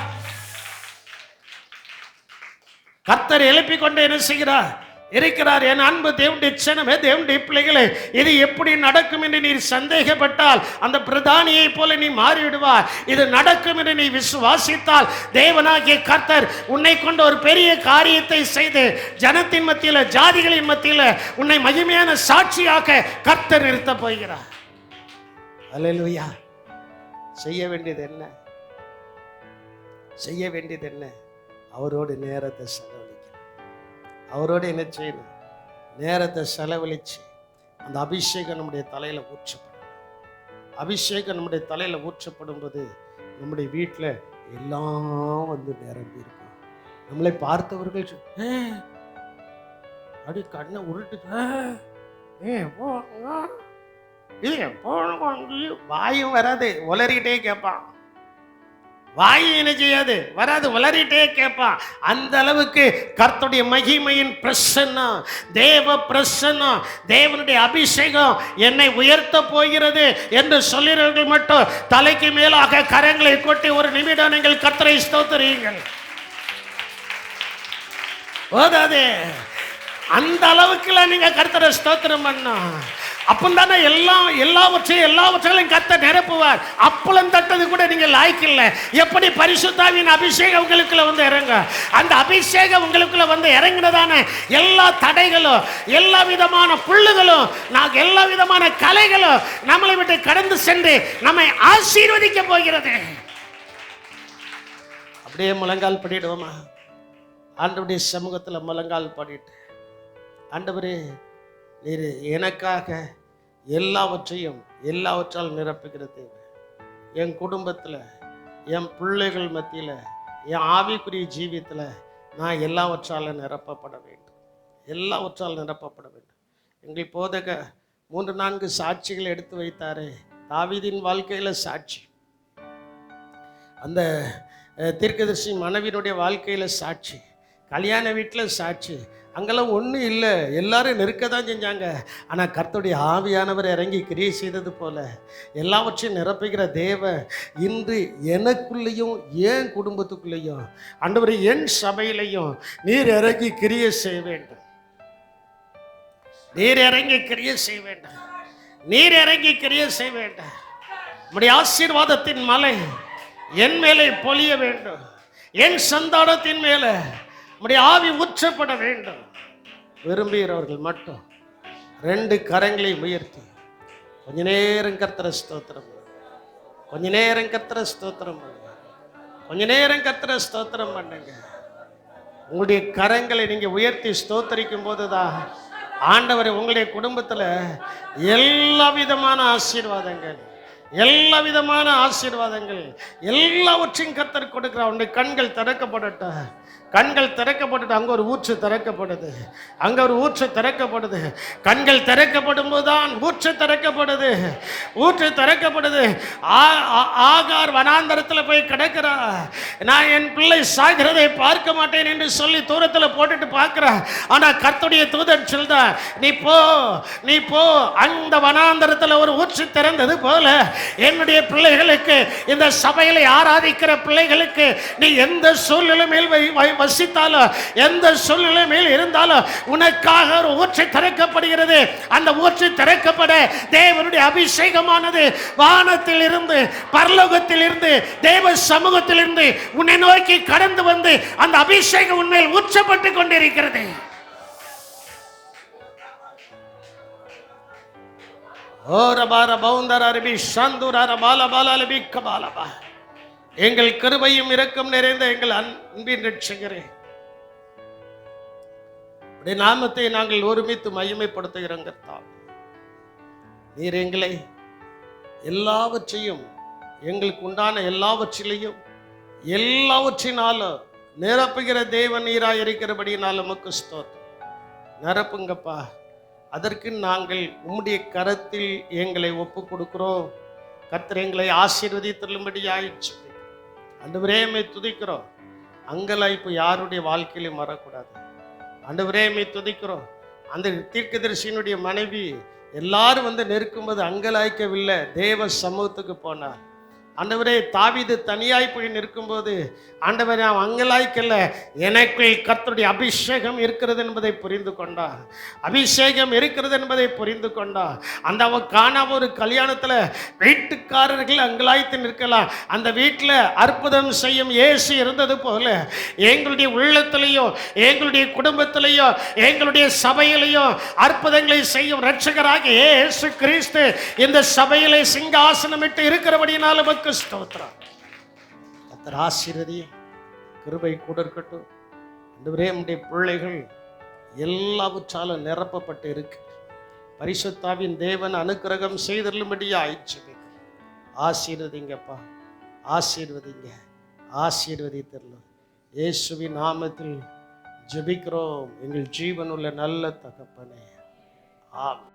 கர்த்தர் எழுப்பி கொண்டு என்ன செய்கிறார்? இருக்கிறார். என் அன்பு தேவனுடைய சனமே, தேவனுடைய பிள்ளைகளே, இது எப்படி நடக்கும் என்று நீ சந்தேகப்பட்டால் அந்த பிரதானியை போல நீ மாறிவிடுவார். இது நடக்கும் என்று நீ விசுவாசித்தால் தேவனாகிய கர்த்தர் உன்னை கொண்டு ஒரு பெரிய காரியத்தை செய்து ஜனத்தின் மத்தியில், ஜாதிகளின் மத்தியில் உன்னை மகிமையான சாட்சியாக கர்த்தர் நிறுத்த போகிறார். அல்லேலூயா. செய்ய வேண்டியது என்ன? செய்ய வேண்டியது என்ன? அவரோடு நேரத்தை செலவழிக்கணும். அவரோடு என்ன செய்யணும்? நேரத்தை செலவழிச்சு அந்த அபிஷேகம் நம்முடைய தலையில் ஊற்றப்படும். அபிஷேகம் நம்முடைய தலையில் ஊற்றப்படும் போது நம்முடைய வீட்டில் எல்லாம் வந்து நிரம்பி இருக்கும். நம்மளை பார்த்தவர்கள் அப்படி கண்ணை உருட்டு, வாயும் வராது, உளறிக்கிட்டே கேட்பான். வாயும் என்ன செய்யாது, வராது, உளறிட்டே கேட்பான். அந்த அளவுக்கு கர்த்தருடைய மகிமையின் பிரசன்னம், தேவ பிரசன்னம், தேவனுடைய அபிஷேகம் என்னை உயர்த்த போகிறது என்று சொல்கிறவர்கள் மட்டும் தலைக்கு மேலாக கரங்களை கொட்டி ஒரு நிமிடம் நீங்கள் கர்த்தரை ஸ்தோத்திரியுங்கள். போதாது, அந்த அளவுக்குல நீங்க கர்த்தரை ஸ்தோத்திரம் பண்ணணும். அப்பந்தானே எல்லாவற்றையும் கர்த்தர் நிரப்புவார். அப்பளம் தட்டது கூட நீங்க லாய்க்கில்லை. எப்படி பரிசுத்தாவின் அபிஷேகம் உங்களுக்குள்ள வந்து இறங்க, அந்த அபிஷேகம் உங்களுக்குள்ள வந்து இறங்கினதான எல்லா தடைகளும், எல்லா விதமான புல்லுகளும், எல்லா விதமான கலைகளும் நம்மளை விட்டு கடந்து சென்று நம்மை ஆசீர்வதிக்க போகிறது. அப்படியே முழங்கால் படிடுவோமா? ஆண்டவருடைய சமூகத்தில் முழங்கால் படிட்டு, ஆண்டவரே, நீர் எனக்காக எல்லாவற்றால் நிரப்புகிற தேவை. என் குடும்பத்தில், என் பிள்ளைகள் மத்தியில், என் ஆவிக்குரிய ஜீவியத்தில் நான் எல்லாவற்றால் நிரப்பப்பட வேண்டும். எங்கள் போதக 3-4 சாட்சிகள் எடுத்து வைத்தாரே. தாவீதின் வாழ்க்கையில் சாட்சி, அந்த தீர்க்கதரிசி மனைவியினுடைய வாழ்க்கையில் சாட்சி, கல்யாண வீட்டில் சாட்சி. அங்கெல்லாம் ஒன்றும் இல்லை, எல்லாரும் நெருக்க தான் செஞ்சாங்க. ஆனால் கர்த்தருடைய ஆவியானவர் இறங்கி கிரியை செய்தது போல எல்லாவற்றையும் நிரப்புகிற தேவ இன்று எனக்குள்ளேயும் என் குடும்பத்துக்குள்ளேயும், ஆண்டவரே, என் சபையிலையும் நீர் இறங்கி கிரியை செய்ய வேண்டும். நீர் இறங்கி கிரியை செய்ய வேண்டும். நம்முடைய ஆசீர்வாதத்தின் மலை என் மேலே பொழிய வேண்டும். என் சந்தானத்தின் மேலே நம்முடைய ஆவி ஊற்றப்பட வேண்டும். விரும்புகிறவர்கள் மட்டும் 2 கரங்களை உயர்த்தி கொஞ்ச நேரம் கர்த்தரை ஸ்தோத்திரம் பண்ணுங்க. உங்களுடைய கரங்களை நீங்க உயர்த்தி ஸ்தோத்தரிக்கும் போதுதான் ஆண்டவர் உங்களுடைய குடும்பத்தில் எல்லா விதமான ஆசீர்வாதங்கள் எல்லாவற்றையும் கர்த்தர் கொடுக்கிறார். உன்னுடைய கண்கள் திறக்கப்படட்டும். அங்கே ஒரு ஊற்று திறக்கப்படுது. கண்கள் திறக்கப்படும் போதுதான் ஊற்று திறக்கப்படுது. ஆகார் வனாந்தரத்தில் போய் கிடக்கிறா. நான் என் பிள்ளை சாகிறதை பார்க்க மாட்டேன் என்று சொல்லி தூரத்தில் போட்டுட்டு பார்க்கிறா. ஆனால் கர்த்தருடைய தூதன் சொல்றா, நீ போ. அந்த வனாந்தரத்தில் ஒரு ஊற்று திறந்தது போல என்னுடைய பிள்ளைகளுக்கு, இந்த சபையில ஆராதிக்கிற பிள்ளைகளுக்கு, நீ எந்த சூழ்நிலையில் வசித்தாலும், எந்த சூழ்நிலையில் இருந்தாலும் உனக்காக ஒரு ஊற்று திறக்கப்படுகிறது. அந்த ஊற்று திறக்கப்பட தேவனுடைய அபிஷேகமானது வானத்தில் இருந்து, பரலோகத்தில் இருந்து, தேவ சமூகத்தில் இருந்து உன்னை நோக்கி கடந்து வந்து அந்த அபிஷேகம் உன்மேல் ஊற்றப்பட்டு கொண்டிருக்கிறது. எங்கள் கிருபையும் இரக்கம் நிறைந்த எங்கள் அன்பின் ரட்சகரே, உடைய நாமத்தை நாங்கள் ஒருமித்து மகிமைப்படுத்துகிறோம். நீர் எங்களை எல்லாவற்றையும், எங்களுக்கு உண்டான எல்லாவற்றினாலும் நிரப்புகிற தேவன் நீராய் இருக்கிறபடியினால் உமக்கு ஸ்தோத்திரம். நிரப்புங்கப்பா. அதற்கு நாங்கள் உம்முடைய கரத்தில் எங்களை ஒப்பு கொடுக்கிறோம். கர்த்தர் எங்களை ஆசீர்வதித்தருளும்படியாயிற்று. ஆண்டவரே, உம்மை துதிக்கிறோம். அங்கலாய்ப்பு யாருடைய வாழ்க்கையிலும் வரக்கூடாது. ஆண்டவரே, உம்மை துதிக்கிறோம். அந்த தீர்க்கதரிசியினுடைய மனைவி எல்லாரும் வந்து நெருக்கும்போது அங்கலாய்க்கவில்லை, தேவ சமூகத்துக்கு போனார். ஆண்டவரே, தாவீது தனியாய் போய் நிற்கும்போது, ஆண்டவரே அவன் அங்கலாய்க்கல்ல, எனக்குள் கர்த்தருடைய அபிஷேகம் இருக்கிறது என்பதை புரிந்து கொண்டான். அபிஷேகம் இருக்கிறது என்பதை புரிந்து கொண்டான். அந்த அவன் காணாம ஒரு கல்யாணத்தில் வீட்டுக்காரர்கள் அங்கலாய்த்து நிற்கலாம், அந்த வீட்டில் அற்புதம் செய்யும் இயேசு இருந்தது போல எங்களுடைய உள்ளத்திலையும் எங்களுடைய குடும்பத்திலையும் எங்களுடைய சபையிலையும் அற்புதங்களை செய்யும் இரட்சகராக இயேசு கிறிஸ்து இந்த சபையிலே சிங்காசனமிட்டு இருக்கிறபடியினால் நமக்கு ஸ்தோத்திரம். கர்த்தர் ஆசீர்வதியும், கிருபை கூட இருக்கட்டும். ஆண்டவரே, நம்முடைய பிள்ளைகள் எல்லாவற்றாலும் நிரப்பப்பட்டு இருக்கு. பரிசுத்தாவின் தேவன் அனுக்கிரகம் செய்தருளும்படியாய் ஜெபிக்கிறேன். ஆசீர்வதிங்கப்பா, ஆசீர்வதிங்க, ஆசீர்வதித்தரலாம். இயேசுவின் நாமத்தில் ஜெபிக்கிறோம் எங்கள் ஜீவனுள்ள நல்ல தகப்பனே. ஆமென்.